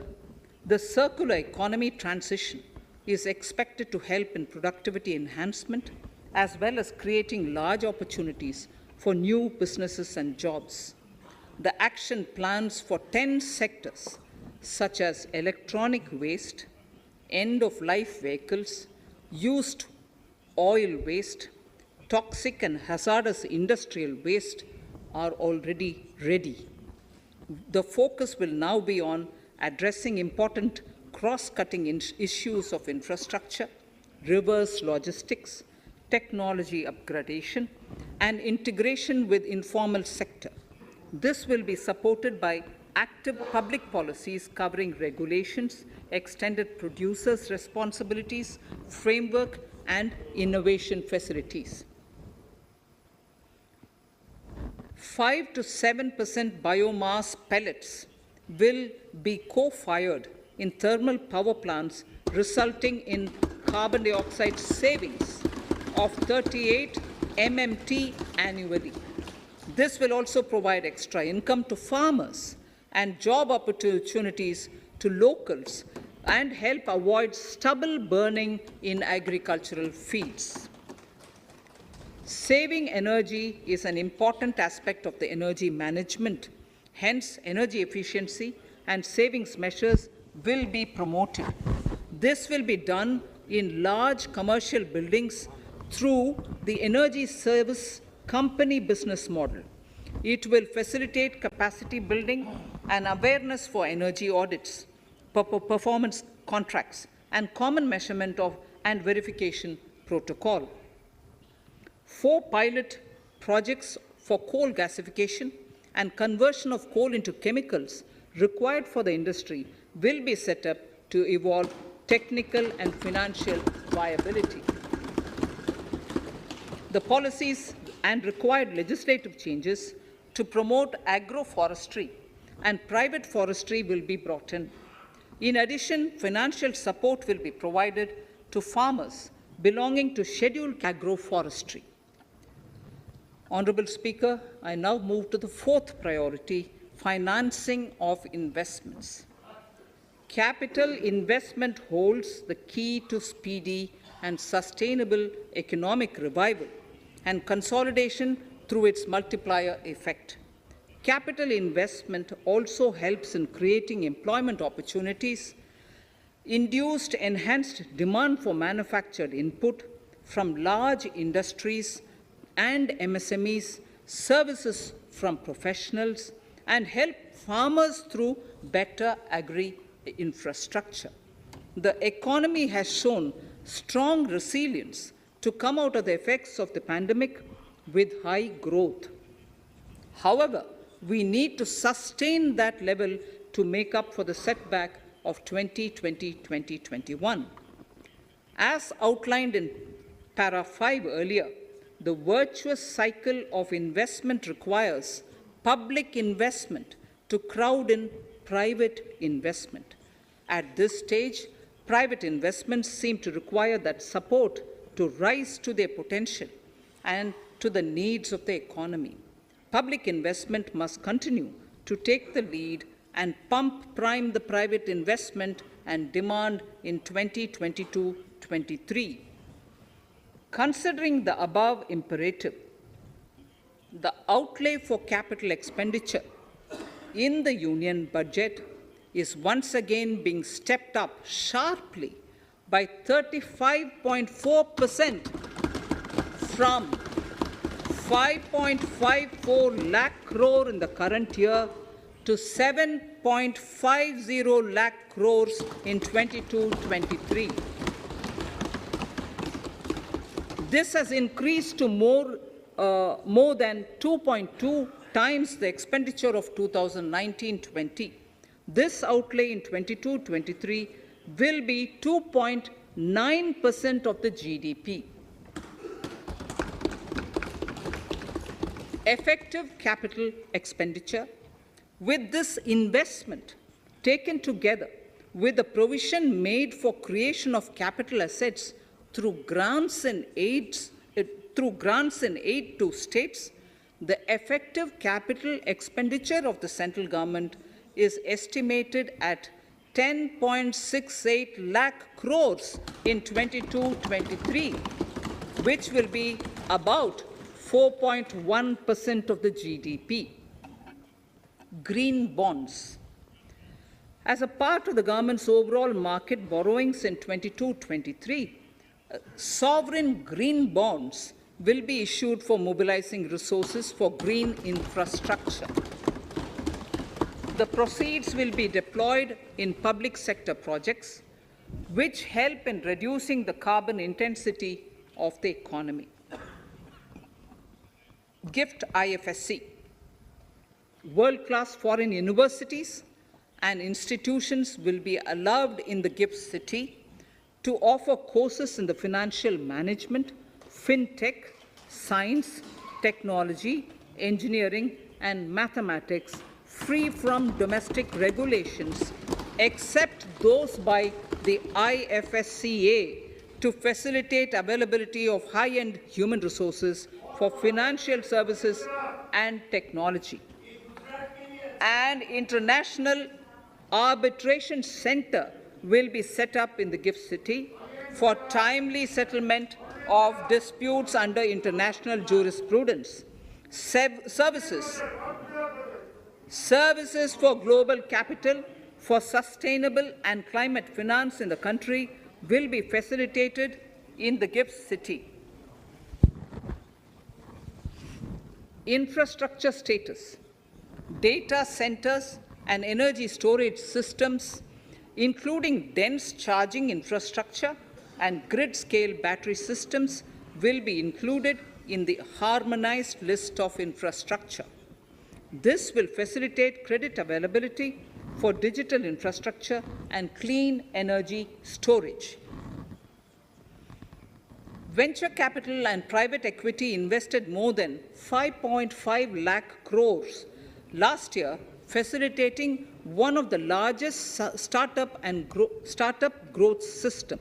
the circular economy transition is expected to help in productivity enhancement as well as creating large opportunities for new businesses and jobs. The action plans for 10 sectors such as electronic waste, end-of-life vehicles, used oil waste, toxic and hazardous industrial waste are already ready. The focus will now be on addressing important cross-cutting issues of infrastructure, reverse logistics, technology upgradation, and integration with informal sector. This will be supported by active public policies covering regulations, extended producers' responsibilities, framework, and innovation facilities. 5 to 7% biomass pellets will be co-fired in thermal power plants, resulting in carbon dioxide savings of 38 MMT annually. This will also provide extra income to farmers and job opportunities to locals and help avoid stubble burning in agricultural fields. Saving energy is an important aspect of the energy management. Hence, energy efficiency and savings measures will be promoted. This will be done in large commercial buildings through the energy service company business model. It will facilitate capacity building and awareness for energy audits, performance contracts, and common measurement of and verification protocol. 4 pilot projects for coal gasification and conversion of coal into chemicals required for the industry will be set up to evolve technical and financial viability. The policies and required legislative changes to promote agroforestry and private forestry will be brought in. In addition, financial support will be provided to farmers belonging to scheduled agroforestry. Honourable Speaker, I now move to the 4th priority, financing of investments. Capital investment holds the key to speedy and sustainable economic revival and consolidation through its multiplier effect. Capital investment also helps in creating employment opportunities, induced enhanced demand for manufactured input from large industries and MSMEs, services from professionals, and help farmers through better agri-infrastructure. The economy has shown strong resilience to come out of the effects of the pandemic with high growth. However, we need to sustain that level to make up for the setback of 2020-2021. As outlined in para 5 earlier, the virtuous cycle of investment requires public investment to crowd in private investment. At this stage, private investments seem to require that support to rise to their potential and to the needs of the economy. Public investment must continue to take the lead and prime the private investment and demand in 2022-23. Considering the above imperative, the outlay for capital expenditure in the Union budget is once again being stepped up sharply by 35.4% from 5.54 lakh crore in the current year to 7.50 lakh crores in 22-23. This has increased to more than 2.2 times the expenditure of 2019-20. This outlay in 22-23 will be 2.9% of the GDP. Effective capital expenditure, with this investment taken together with the provision made for creation of capital assets through grants and aid to states, the effective capital expenditure of the central government is estimated at 10.68 lakh crores in 22-23, which will be about 4.1% of the GDP. Green bonds. As a part of the government's overall market borrowings in 22-23, sovereign green bonds will be issued for mobilizing resources for green infrastructure. The proceeds will be deployed in public sector projects, which help in reducing the carbon intensity of the economy. GIFT IFSC. World-class foreign universities and institutions will be allowed in the GIFT city to offer courses in the financial management, fintech, science, technology, engineering, and mathematics, free from domestic regulations, except those by the IFSCA, to facilitate availability of high-end human resources for financial services and technology. An international arbitration center will be set up in the GIFT city for timely settlement of disputes under international jurisprudence. Services for global capital for sustainable and climate finance in the country will be facilitated in the GIFT city. Infrastructure status, data centers and energy storage systems, including dense charging infrastructure and grid-scale battery systems, will be included in the harmonized list of infrastructure. This will facilitate credit availability for digital infrastructure and clean energy storage. Venture capital and private equity invested more than 5.5 lakh crores last year, facilitating one of the largest startup growth system.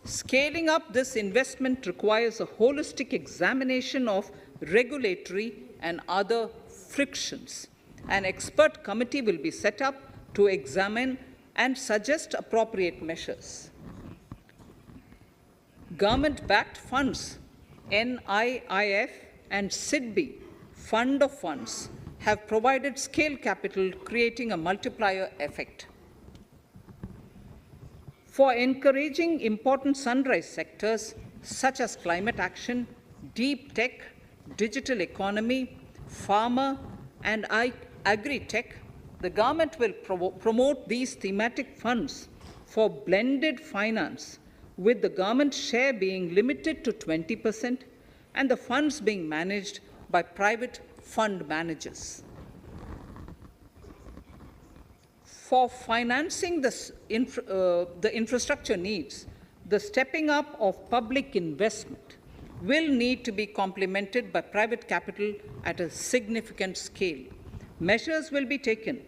Scaling up this investment requires a holistic examination of regulatory and other frictions. An expert committee will be set up to examine and suggest appropriate measures. Government-backed funds, NIIF and SIDBI, Fund of Funds, have provided scale capital, creating a multiplier effect. For encouraging important sunrise sectors such as climate action, deep tech, digital economy, pharma, and agri-tech, the government will promote these thematic funds for blended finance, with the government share being limited to 20% and the funds being managed by private fund managers. For financing the infrastructure needs, the stepping up of public investment will need to be complemented by private capital at a significant scale. Measures will be taken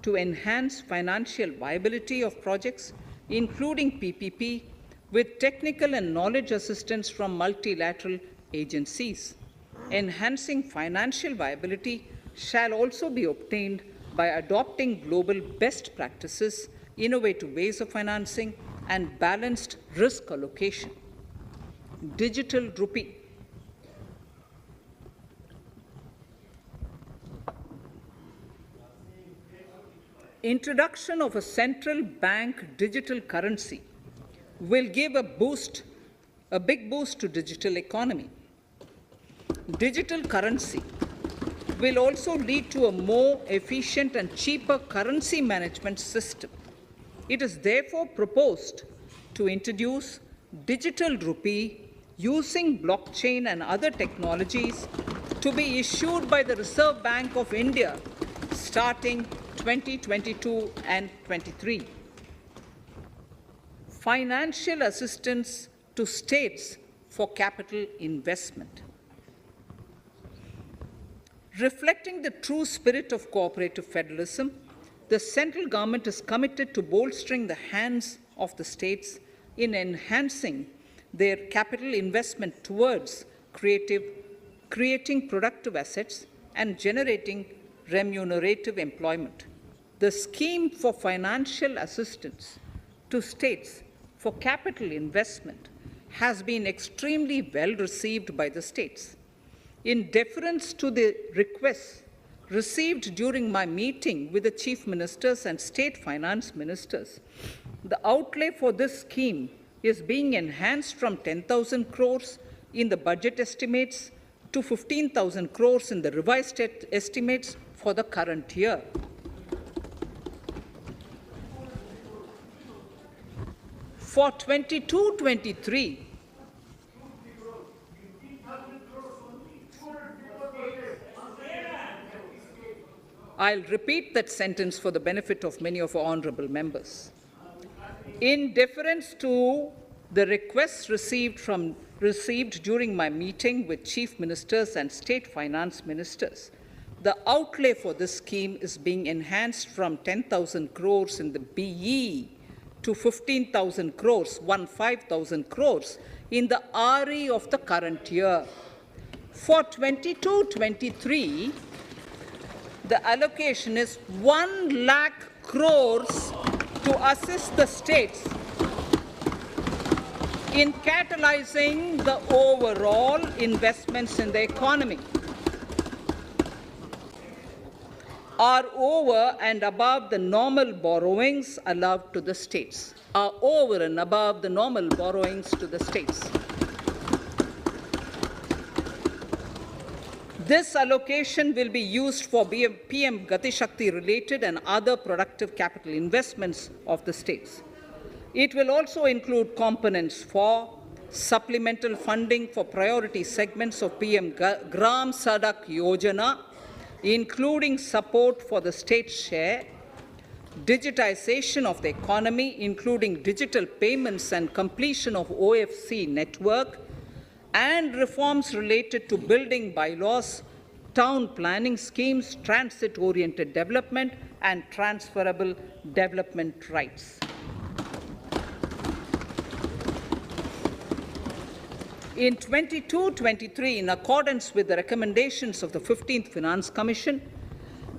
to enhance financial viability of projects, including PPP, with technical and knowledge assistance from multilateral agencies. Enhancing financial viability shall also be obtained by adopting global best practices, innovative ways of financing, and balanced risk allocation. Digital rupee. Introduction of a central bank digital currency will give a big boost to digital economy. Digital currency will also lead to a more efficient and cheaper currency management system. It is therefore proposed to introduce digital rupee using blockchain and other technologies to be issued by the Reserve Bank of India starting 2022 and 23. Financial assistance to states for capital investment. Reflecting the true spirit of cooperative federalism, the central government is committed to bolstering the hands of the states in enhancing their capital investment towards creating productive assets and generating remunerative employment. The scheme for financial assistance to states for capital investment has been extremely well received by the states. In deference to the requests received during my meeting with the chief ministers and state finance ministers, the outlay for this scheme is being enhanced from 10,000 crores in the budget estimates to 15,000 crores in the revised estimates for the current year. For 22-23, I'll repeat that sentence for the benefit of many of our honorable members. In deference to the requests received during my meeting with chief ministers and state finance ministers, the outlay for this scheme is being enhanced from 10,000 crores in the BE to 15,000 crores, 15,000 crores in the RE of the current year. For 22-23, the allocation is 1 lakh crores to assist the states in catalyzing the overall investments in the economy. Are over and above the normal borrowings allowed to the states. Are over and above the normal borrowings to the states. This allocation will be used for PM Gati Shakti related and other productive capital investments of the states. It will also include components for supplemental funding for priority segments of PM Gram Sadak Yojana, including support for the state share, digitization of the economy, including digital payments and completion of OFC network, and reforms related to building bylaws, town planning schemes, transit-oriented development, and transferable development rights. In 22-23, in accordance with the recommendations of the 15th Finance Commission,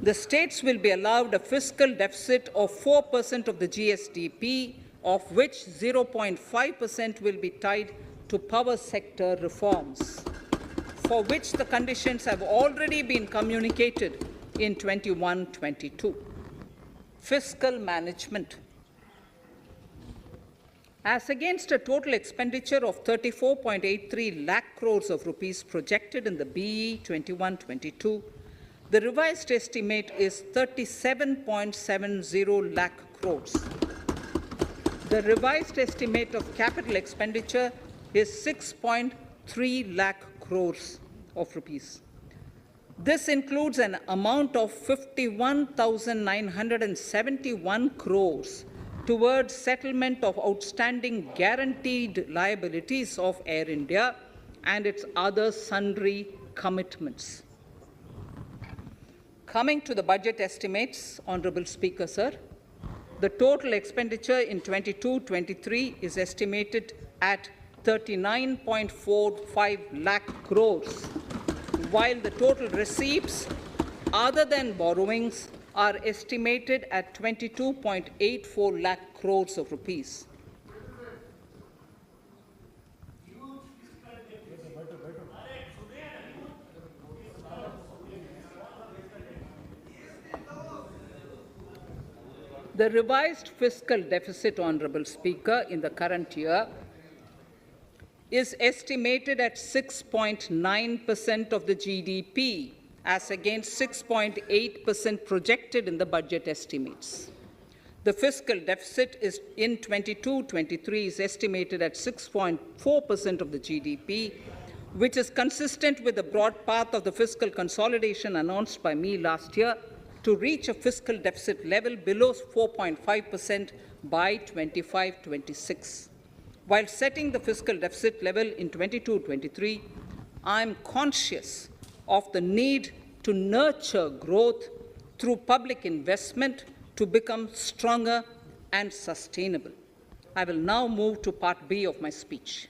the states will be allowed a fiscal deficit of 4% of the GSDP, of which 0.5% will be tied to power sector reforms, for which the conditions have already been communicated in 21-22. Fiscal management. As against a total expenditure of 34.83 lakh crores of rupees projected in the BE 21-22, the revised estimate is 37.70 lakh crores. The revised estimate of capital expenditure is 6.3 lakh crores of rupees. This includes an amount of 51,971 crores towards settlement of outstanding guaranteed liabilities of Air India and its other sundry commitments. Coming to the budget estimates, Honorable Speaker, sir, the total expenditure in 22-23 is estimated at 39.45 lakh crores, while the total receipts other than borrowings are estimated at 22.84 lakh crores of rupees. The revised fiscal deficit, Honorable Speaker, in the current year is estimated at 6.9% of the GDP, as against 6.8% projected in the budget estimates. The fiscal deficit is in 22-23 is estimated at 6.4% of the GDP, which is consistent with the broad path of the fiscal consolidation announced by me last year to reach a fiscal deficit level below 4.5% by 25-26. While setting the fiscal deficit level in 22-23, I am conscious of the need to nurture growth through public investment to become stronger and sustainable. I will now move to Part B of my speech.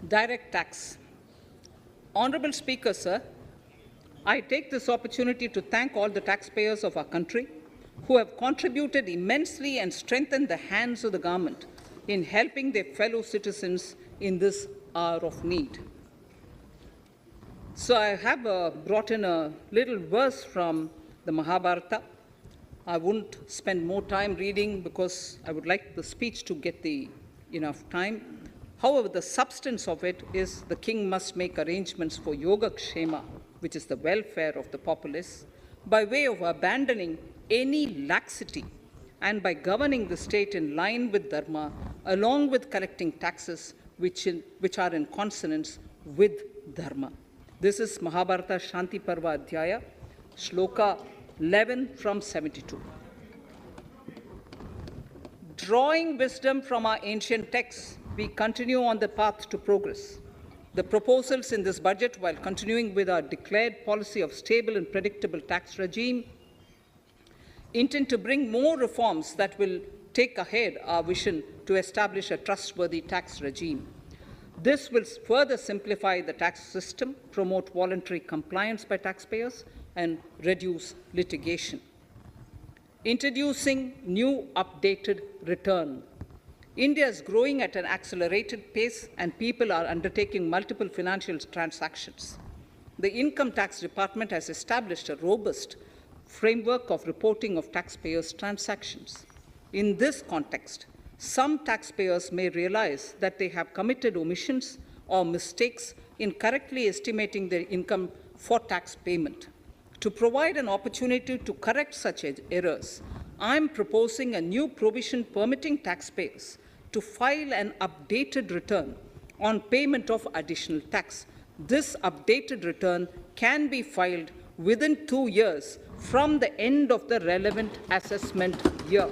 Direct tax. Honorable Speaker, sir, I take this opportunity to thank all the taxpayers of our country who have contributed immensely and strengthened the hands of the government in helping their fellow citizens in this hour of need. So I have brought in a little verse from the Mahabharata. I won't spend more time reading because I would like the speech to get enough time. However, the substance of it is the king must make arrangements for yoga kshema, which is the welfare of the populace, by way of abandoning any laxity and by governing the state in line with Dharma, along with collecting taxes which are in consonance with Dharma. This is Mahabharata Shanti Parva Adhyaya, Shloka 11 from 72. Drawing wisdom from our ancient texts, we continue on the path to progress. The proposals in this budget, while continuing with our declared policy of stable and predictable tax regime, intend to bring more reforms that will take ahead our vision to establish a trustworthy tax regime. This will further simplify the tax system, promote voluntary compliance by taxpayers, and reduce litigation. Introducing new updated return. India is growing at an accelerated pace, and people are undertaking multiple financial transactions. The Income Tax Department has established a robust framework of reporting of taxpayers' transactions. In this context, some taxpayers may realize that they have committed omissions or mistakes in correctly estimating their income for tax payment. To provide an opportunity to correct such errors, I am proposing a new provision permitting taxpayers to file an updated return on payment of additional tax. This updated return can be filed within 2 years from the end of the relevant assessment year.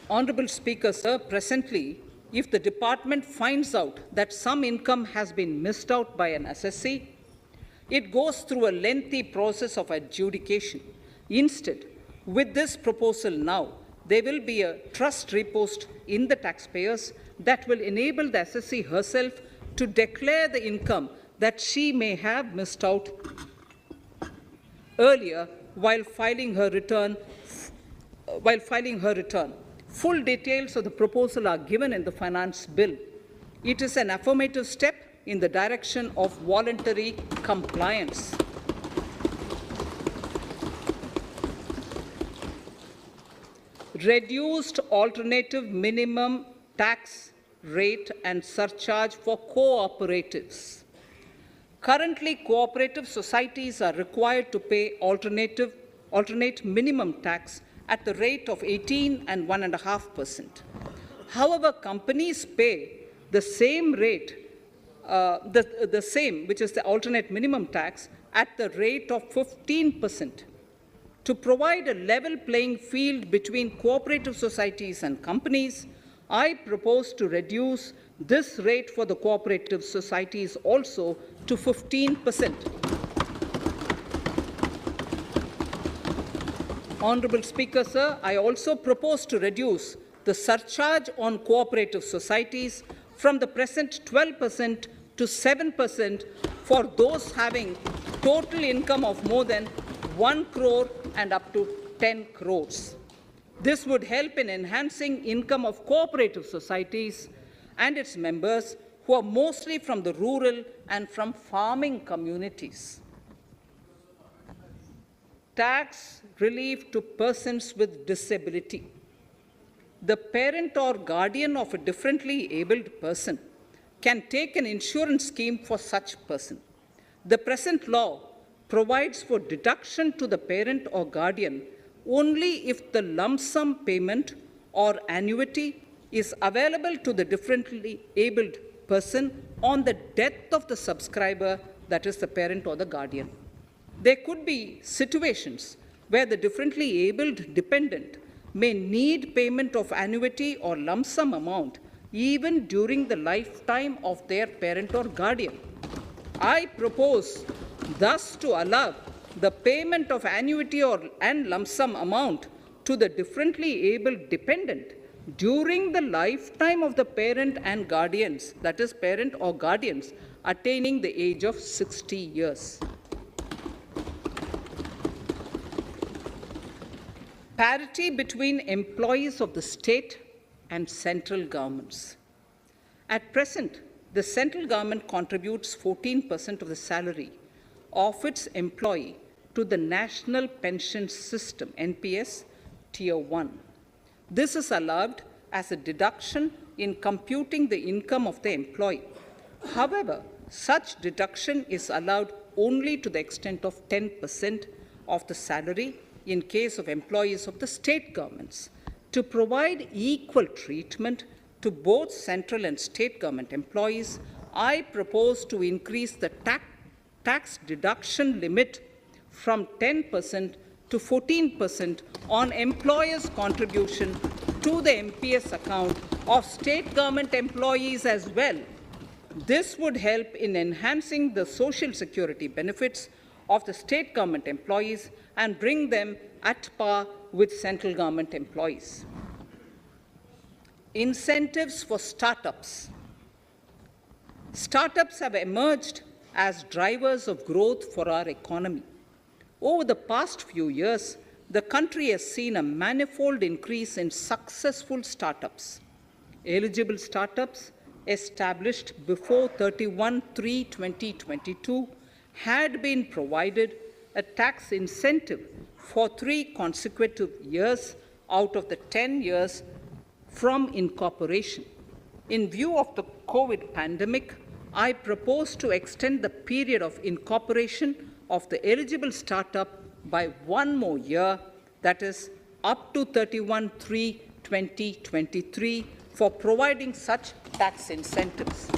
Honorable Speaker, sir, presently, if the department finds out that some income has been missed out by an assessee, it goes through a lengthy process of adjudication. Instead, with this proposal now, there will be a trust repost in the taxpayers that will enable the assessee herself to declare the income that she may have missed out earlier while filing her return. Full details of the proposal are given in the finance bill. It is an affirmative step in the direction of voluntary compliance. Reduced alternative minimum tax rate and surcharge for cooperatives. Currently, cooperative societies are required to pay alternate minimum tax at the rate of 18 and 1.5%. However, companies pay the same rate, which is the alternate minimum tax, at the rate of 15%. To provide a level playing field between cooperative societies and companies, I propose to reduce this rate for the cooperative societies also to 15%. Honorable Speaker, sir, I also propose to reduce the surcharge on cooperative societies from the present 12% to 7% for those having total income of more than 1 crore and up to 10 crores. This would help in enhancing income of cooperative societies and its members who are mostly from the rural and from farming communities. Tax relief to persons with disability. The parent or guardian of a differently abled person can take an insurance scheme for such person. The present law provides for deduction to the parent or guardian only if the lump sum payment or annuity is available to the differently abled person on the death of the subscriber, that is the parent or the guardian. There could be situations where the differently abled dependent may need payment of annuity or lump sum amount even during the lifetime of their parent or guardian. I propose thus to allow the payment of annuity and lump sum amount to the differently abled dependent during the lifetime of the parent and guardians, that is parent or guardians, attaining the age of 60 years. Parity between employees of the state and central governments. At present, the central government contributes 14% of the salary of its employee to the National Pension System, NPS, Tier 1. This is allowed as a deduction in computing the income of the employee. However, such deduction is allowed only to the extent of 10% of the salary in case of employees of the state governments. To provide equal treatment to both central and state government employees, I propose to increase the tax deduction limit from 10% to 14% on employers' contribution to the MPS account of state government employees as well. This would help in enhancing the social security benefits of the state government employees and bring them at par with central government employees. Incentives for startups. Startups have emerged as drivers of growth for our economy. Over the past few years, the country has seen a manifold increase in successful startups. Eligible startups established before 31/3/2022 had been provided a tax incentive for 3 consecutive years out of the 10 years from incorporation. In view of the COVID pandemic, I propose to extend the period of incorporation of the eligible startup by 1 more year, that is, up to 31/3/2023, for providing such tax incentives.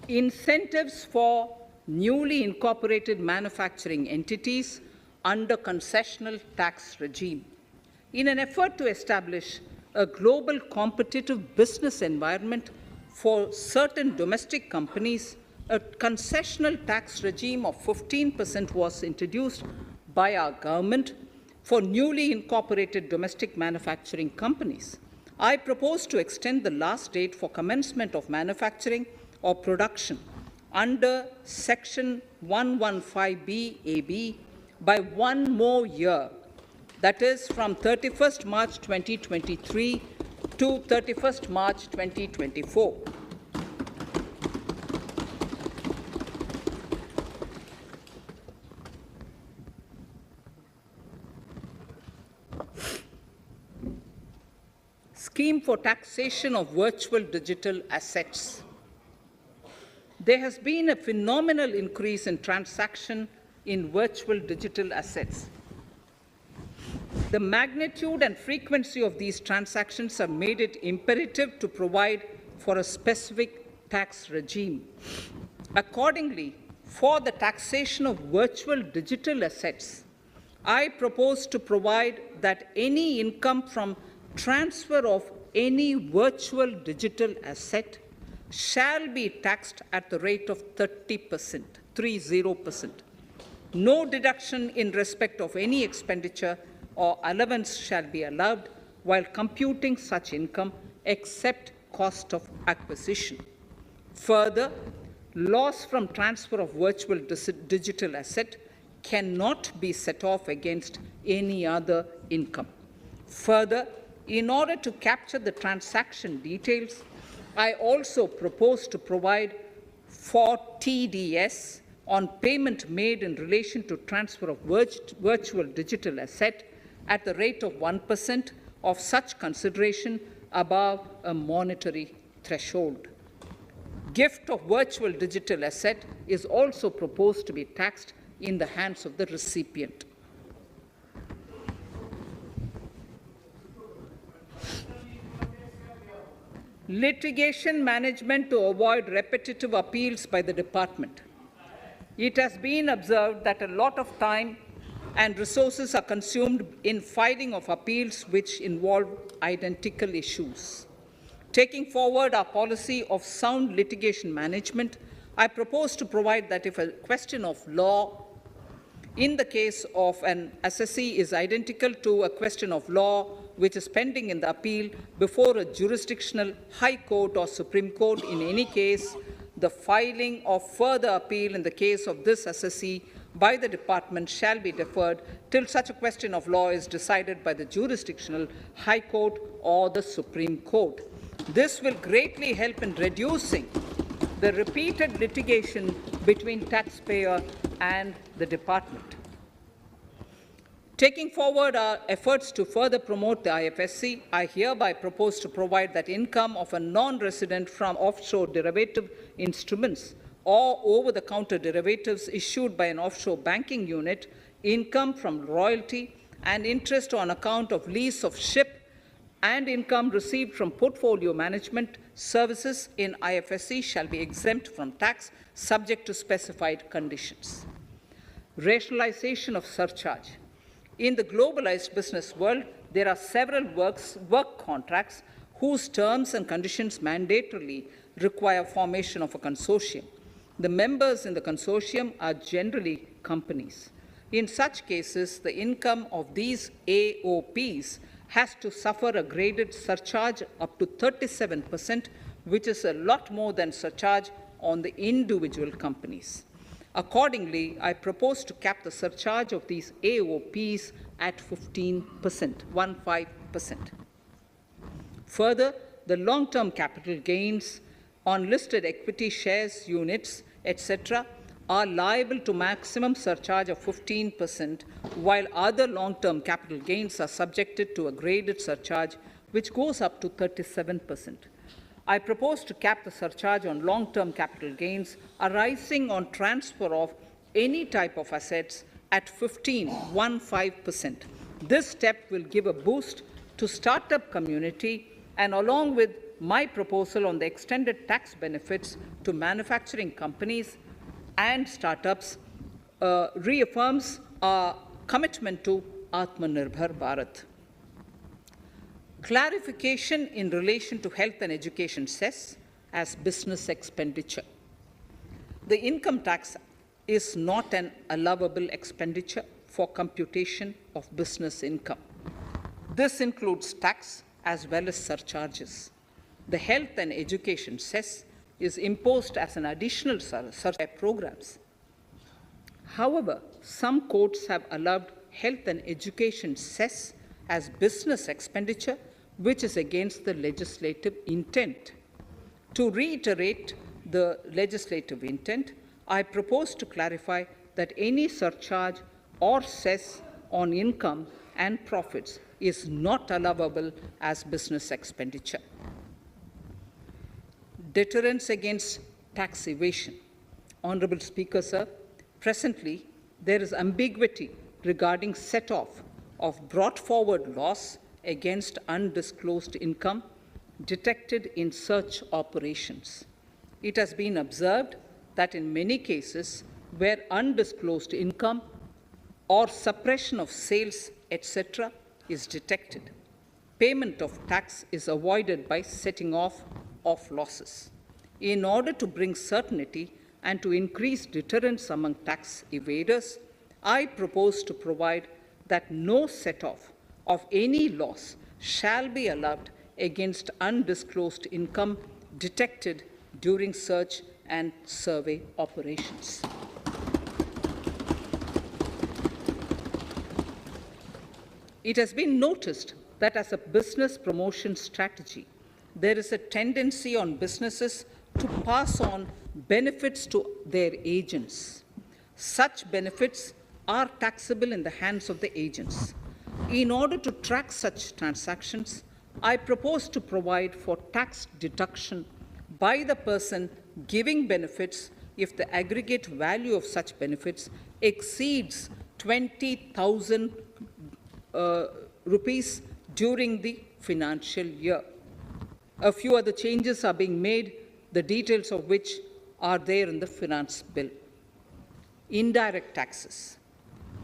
Incentives for newly incorporated manufacturing entities under concessional tax regime. In an effort to establish a global competitive business environment for certain domestic companies, a concessional tax regime of 15% was introduced by our government for newly incorporated domestic manufacturing companies. I propose to extend the last date for commencement of manufacturing or production under Section 115B(ab) by 1 more year, that is, from 31st March 2023 to 31st March 2024. Scheme for taxation of virtual digital assets. There has been a phenomenal increase in transaction in virtual digital assets. The magnitude and frequency of these transactions have made it imperative to provide for a specific tax regime. Accordingly, for the taxation of virtual digital assets, I propose to provide that any income from transfer of any virtual digital asset shall be taxed at the rate of 30%, 30%. No deduction in respect of any expenditure or allowance shall be allowed while computing such income except cost of acquisition. Further, loss from transfer of virtual digital asset cannot be set off against any other income. Further, in order to capture the transaction details, I also propose to provide for TDS on payment made in relation to transfer of virtual digital asset at the rate of 1% of such consideration above a monetary threshold. Gift of virtual digital asset is also proposed to be taxed in the hands of the recipient. Litigation management to avoid repetitive appeals by the department. It has been observed that a lot of time and resources are consumed in filing of appeals which involve identical issues. Taking forward our policy of sound litigation management, I propose to provide that if a question of law in the case of an assessee is identical to a question of law which is pending in the appeal before a jurisdictional high court or Supreme Court, in any case, the filing of further appeal in the case of this assessee by the department shall be deferred till such a question of law is decided by the jurisdictional high court or the Supreme Court. This will greatly help in reducing the repeated litigation between taxpayer and the department. Taking forward our efforts to further promote the IFSC, I hereby propose to provide that income of a non-resident from offshore derivative instruments or over-the-counter derivatives issued by an offshore banking unit, income from royalty and interest on account of lease of ship, and income received from portfolio management services in IFSC shall be exempt from tax, subject to specified conditions. Rationalization of surcharge. In the globalized business world, there are several work contracts whose terms and conditions mandatorily require formation of a consortium. The members in the consortium are generally companies. In such cases, the income of these AOPs has to suffer a graded surcharge up to 37%, which is a lot more than surcharge on the individual companies. Accordingly, I propose to cap the surcharge of these AOPs at 15%, 15%. Further, the long-term capital gains on listed equity shares, units, etc., are liable to maximum surcharge of 15%, while other long-term capital gains are subjected to a graded surcharge, which goes up to 37%. I propose to cap the surcharge on long-term capital gains arising on transfer of any type of assets at 15%. This step will give a boost to startup community, and along with my proposal on the extended tax benefits to manufacturing companies and startups, reaffirms our commitment to Atmanirbhar Bharat. Clarification in relation to health and education cess as business expenditure. The income tax is not an allowable expenditure for computation of business income. This includes tax as well as surcharges. The health and education cess is imposed as an additional surcharge programs. However, some courts have allowed health and education cess as business expenditure, which is against the legislative intent. To reiterate the legislative intent, I propose to clarify that any surcharge or cess on income and profits is not allowable as business expenditure. Deterrence against tax evasion. Honorable Speaker, sir, presently there is ambiguity regarding set-off of brought forward loss against undisclosed income detected in search operations. It has been observed that in many cases where undisclosed income or suppression of sales, etc., is detected, payment of tax is avoided by setting off of losses. In order to bring certainty and to increase deterrence among tax evaders, I propose to provide that no set-off of any loss shall be allowed against undisclosed income detected during search and survey operations. It has been noticed that as a business promotion strategy, there is a tendency on businesses to pass on benefits to their agents. Such benefits are taxable in the hands of the agents. In order to track such transactions, I propose to provide for tax deduction by the person giving benefits if the aggregate value of such benefits exceeds 20,000 rupees during the financial year. A few other changes are being made, the details of which are there in the finance bill. Indirect taxes.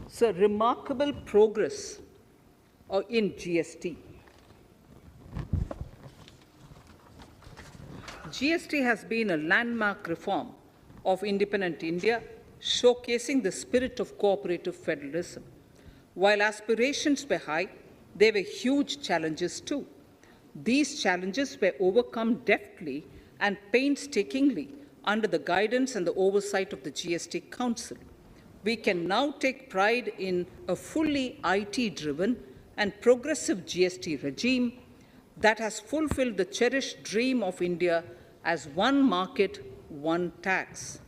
So, remarkable progress in GST. GST has been a landmark reform of independent India, showcasing the spirit of cooperative federalism. While aspirations were high, there were huge challenges too. These challenges were overcome deftly and painstakingly under the guidance and the oversight of the GST Council. We can now take pride in a fully IT-driven and progressive GST regime that has fulfilled the cherished dream of India as one market, one tax.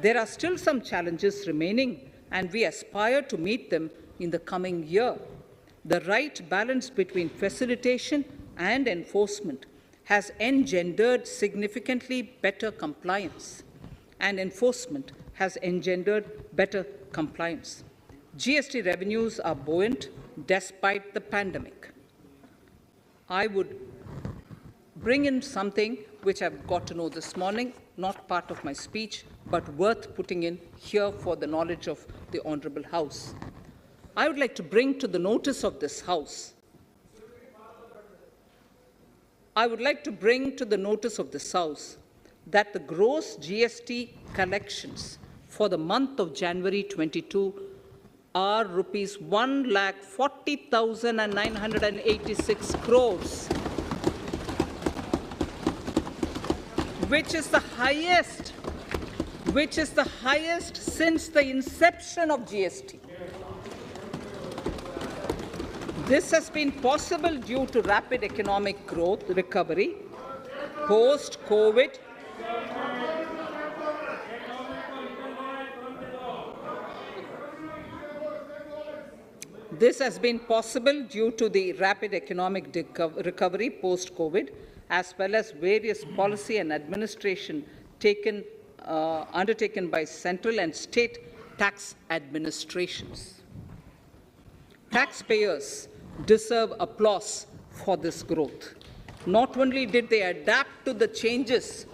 There are still some challenges remaining, and we aspire to meet them in the coming year. The right balance between facilitation and enforcement has engendered significantly better compliance, and enforcement has engendered better compliance. GST revenues are buoyant despite the pandemic. I would bring in something which I've got to know this morning, not part of my speech, but worth putting in here for the knowledge of the Honourable House. I would like to bring to the notice of this House that the gross GST collections for the month of January 22 are rupees 1,40,986 crores, which is the highest since the inception of GST. This has been possible due to rapid economic growth, recovery, post-COVID, This has been possible due to the rapid economic recovery post-COVID, as well as various policy and administration undertaken by central and state tax administrations. Taxpayers deserve applause for this growth. Not only did they adapt to the changes,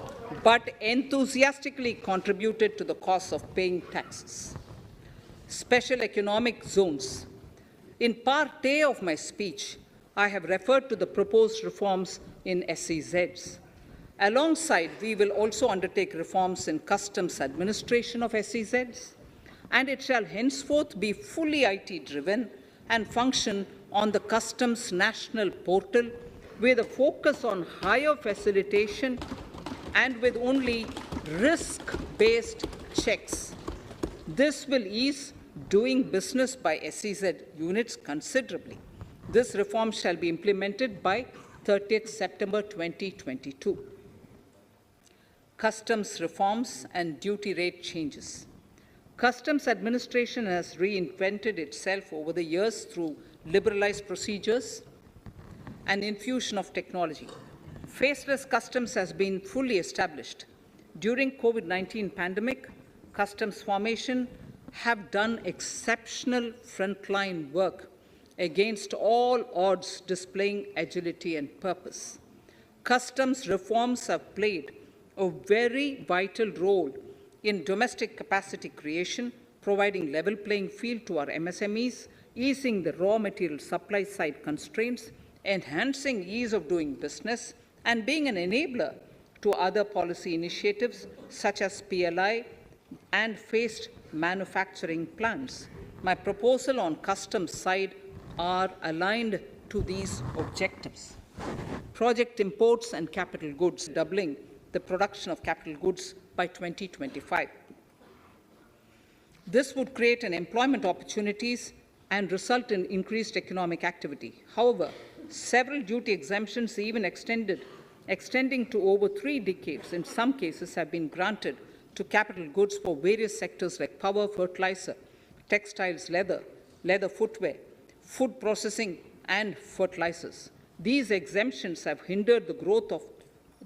but enthusiastically contributed to the cost of paying taxes. Special economic zones. In part A of my speech, I have referred to the proposed reforms in SEZs. Alongside, we will also undertake reforms in customs administration of SEZs, and it shall henceforth be fully IT-driven and function on the customs national portal with a focus on higher facilitation and with only risk-based checks. This will ease doing business by SEZ units considerably. This reform shall be implemented by 30th September 2022. Customs reforms and duty rate changes. Customs administration has reinvented itself over the years through liberalized procedures and infusion of technology. Faceless customs has been fully established. During COVID-19 pandemic, customs formation have done exceptional frontline work against all odds, displaying agility and purpose. Customs reforms have played a very vital role in domestic capacity creation, providing level playing field to our MSMEs, easing the raw material supply side constraints, enhancing ease of doing business, and being an enabler to other policy initiatives such as PLI and phased manufacturing plans. My proposal on customs side are aligned to these objectives. Project imports and capital goods, doubling the production of capital goods by 2025. This would create an employment opportunities and result in increased economic activity. However, several duty exemptions, even extending to over 3 decades, in some cases have been granted to capital goods for various sectors like power, fertilizer, textiles, leather footwear, food processing, and fertilizers. These exemptions have hindered the growth of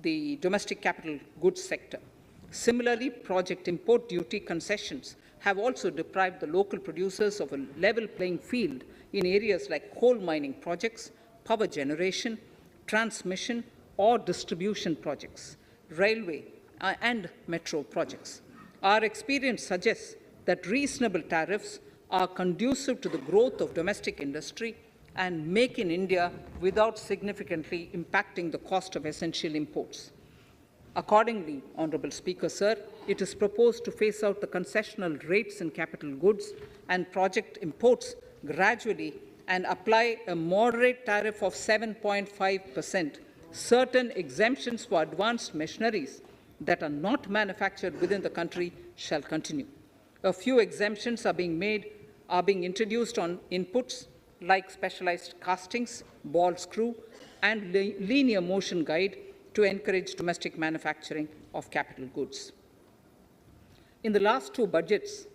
the domestic capital goods sector. Similarly, project import duty concessions have also deprived the local producers of a level playing field in areas like coal mining projects, power generation, transmission, or distribution projects, railway and metro projects. Our experience suggests that reasonable tariffs are conducive to the growth of domestic industry and make in India without significantly impacting the cost of essential imports. Accordingly, Honourable Speaker, Sir, it is proposed to phase out the concessional rates in capital goods and project imports gradually and apply a moderate tariff of 7.5%. Certain exemptions for advanced machineries that are not manufactured within the country shall continue. A few exemptions are being introduced on inputs like specialized castings, ball screw, and linear motion guide to encourage domestic manufacturing of capital goods. In the last 2 budgets,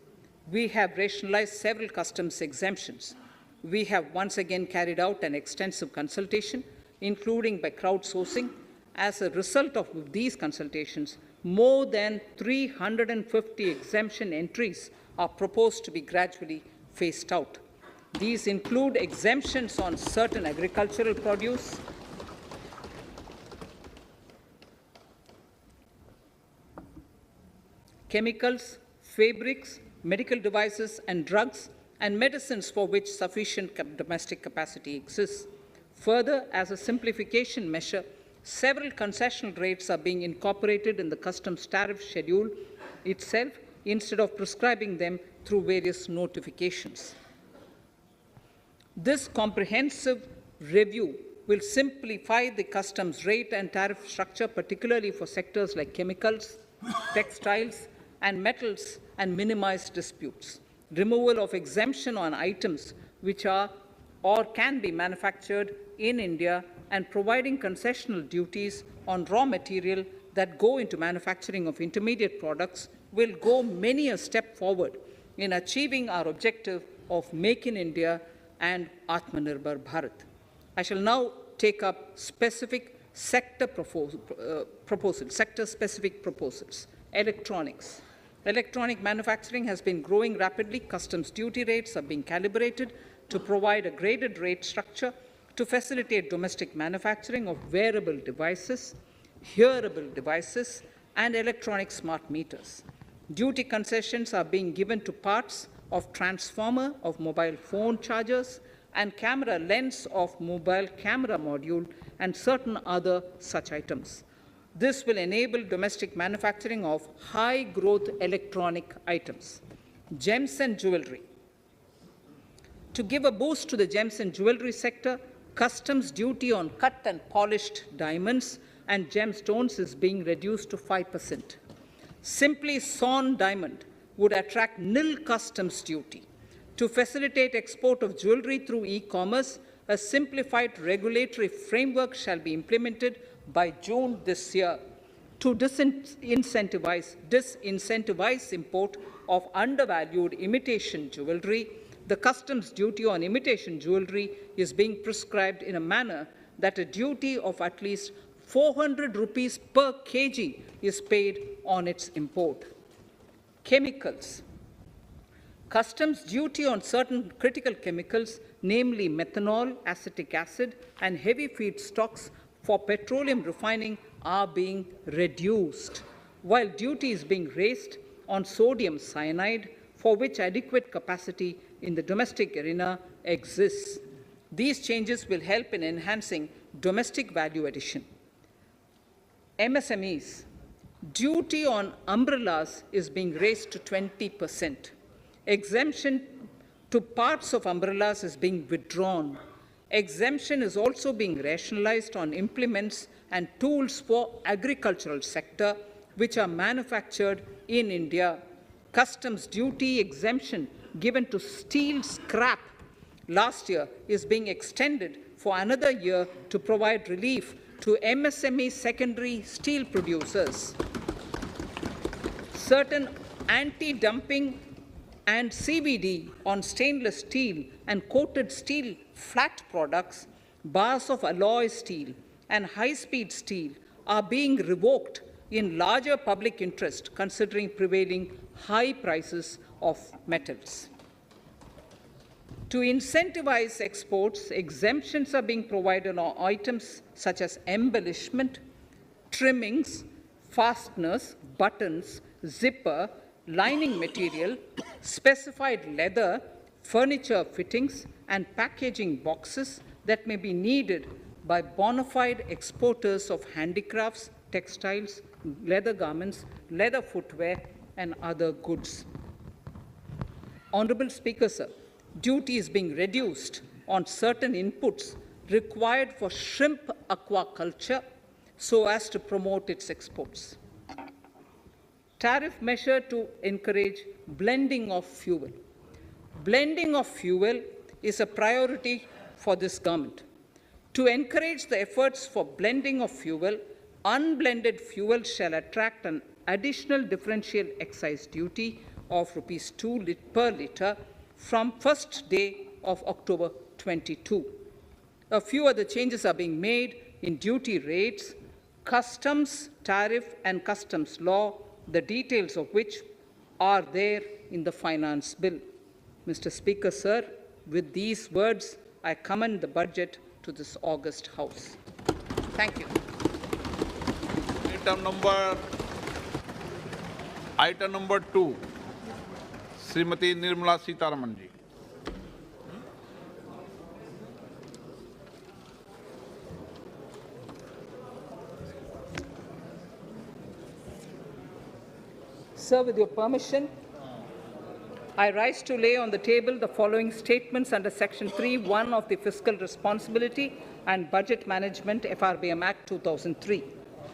We have rationalized several customs exemptions. We have once again carried out an extensive consultation, including by crowdsourcing. As a result of these consultations, more than 350 exemption entries are proposed to be gradually phased out. These include exemptions on certain agricultural produce, chemicals, fabrics, medical devices and drugs, and medicines for which sufficient domestic capacity exists. Further, as a simplification measure, several concessional rates are being incorporated in the customs tariff schedule itself instead of prescribing them through various notifications. This comprehensive review will simplify the customs rate and tariff structure, particularly for sectors like chemicals, textiles, and metals, and minimize disputes. Removal of exemption on items which are or can be manufactured in India and providing concessional duties on raw material that go into manufacturing of intermediate products will go many a step forward in achieving our objective of Make in India and Atmanirbhar Bharat. I shall now take up specific sector-specific proposals. Electronics. Electronic manufacturing has been growing rapidly. Customs duty rates are being calibrated to provide a graded rate structure to facilitate domestic manufacturing of wearable devices, hearable devices, and electronic smart meters. Duty concessions are being given to parts of transformer of mobile phone chargers and camera lens of mobile camera module and certain other such items. This will enable domestic manufacturing of high-growth electronic items. Gems and jewelry. To give a boost to the gems and jewelry sector, customs duty on cut and polished diamonds and gemstones is being reduced to 5%. Simply sawn diamond would attract nil customs duty. To facilitate export of jewelry through e-commerce, a simplified regulatory framework shall be implemented by June this year to disincentivize import of undervalued imitation jewelry. The customs duty on imitation jewelry is being prescribed in a manner that a duty of at least 400 rupees per kg is paid on its import. Chemicals. Customs duty on certain critical chemicals, namely methanol, acetic acid, and heavy feedstocks for petroleum refining are being reduced, while duty is being raised on sodium cyanide, for which adequate capacity in the domestic arena exists. These changes will help in enhancing domestic value addition. MSMEs. Duty on umbrellas is being raised to 20%. Exemption to parts of umbrellas is being withdrawn. Exemption is also being rationalized on implements and tools for agricultural sector which are manufactured in India. Customs duty exemption given to steel scrap last year is being extended for another year to provide relief to MSME secondary steel producers. Certain anti-dumping and CVD on stainless steel and coated steel flat products, bars of alloy steel, and high-speed steel are being revoked in larger public interest considering prevailing high prices of metals. To incentivize exports, exemptions are being provided on items such as embellishment, trimmings, fasteners, buttons, zipper, lining material, specified leather, furniture fittings, and packaging boxes that may be needed by bona fide exporters of handicrafts, textiles, leather garments, leather footwear, and other goods. Honorable Speaker, sir, duty is being reduced on certain inputs required for shrimp aquaculture so as to promote its exports. Tariff measure to encourage blending of fuel. Blending of fuel is a priority for this government. To encourage the efforts for blending of fuel, unblended fuel shall attract an additional differential excise duty of rupees 2 per litre from first day of October 22. A few other changes are being made in duty rates, customs, tariff and customs law, the details of which are there in the finance bill. Mr. Speaker, sir, with these words, I commend the budget to this august House. Thank you. Item number 2, Srimati Nirmala Sitharaman ji. Sir, with your permission, I rise to lay on the table the following statements under Section 3(1) of the Fiscal Responsibility and Budget Management FRBM Act 2003,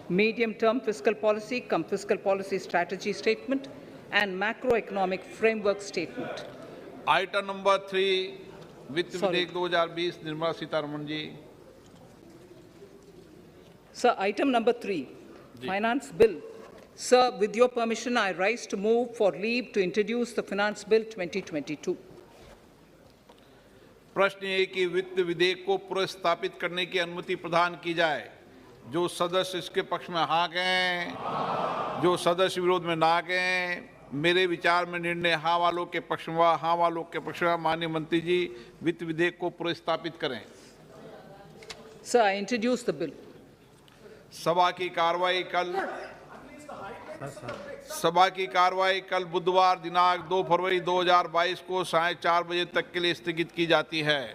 Medium-Term Fiscal Policy cum Fiscal Policy Strategy Statement and Macroeconomic Framework Statement. Item number 3, Vitt Videk 2020, Nirmala Sitharaman ji. Sir, item number 3, Finance Bill. Sir, with your permission, I rise to move for leave to introduce the Finance Bill 2022. प्रश्न ये कि वित्त विधेयक को पुनर्स्थापित करने की अनुमति प्रदान की जाए। जो सदस्य इसके पक्ष में हाँ कहें, जो सदस्य विरोध में ना कहें, मेरे विचार में निर्णय हाँ वालों के पक्ष में, हाँ वालों के पक्ष में। माननीय मंत्री जी, वित्त विधेयक को पुनर्स्थापित करें। Sir, I introduce the bill. सभा की कार्रवाई कल बुधवार दिनांक 2 फरवरी 2022 को 4:30 बजे तक के लिए स्थगित की जाती है।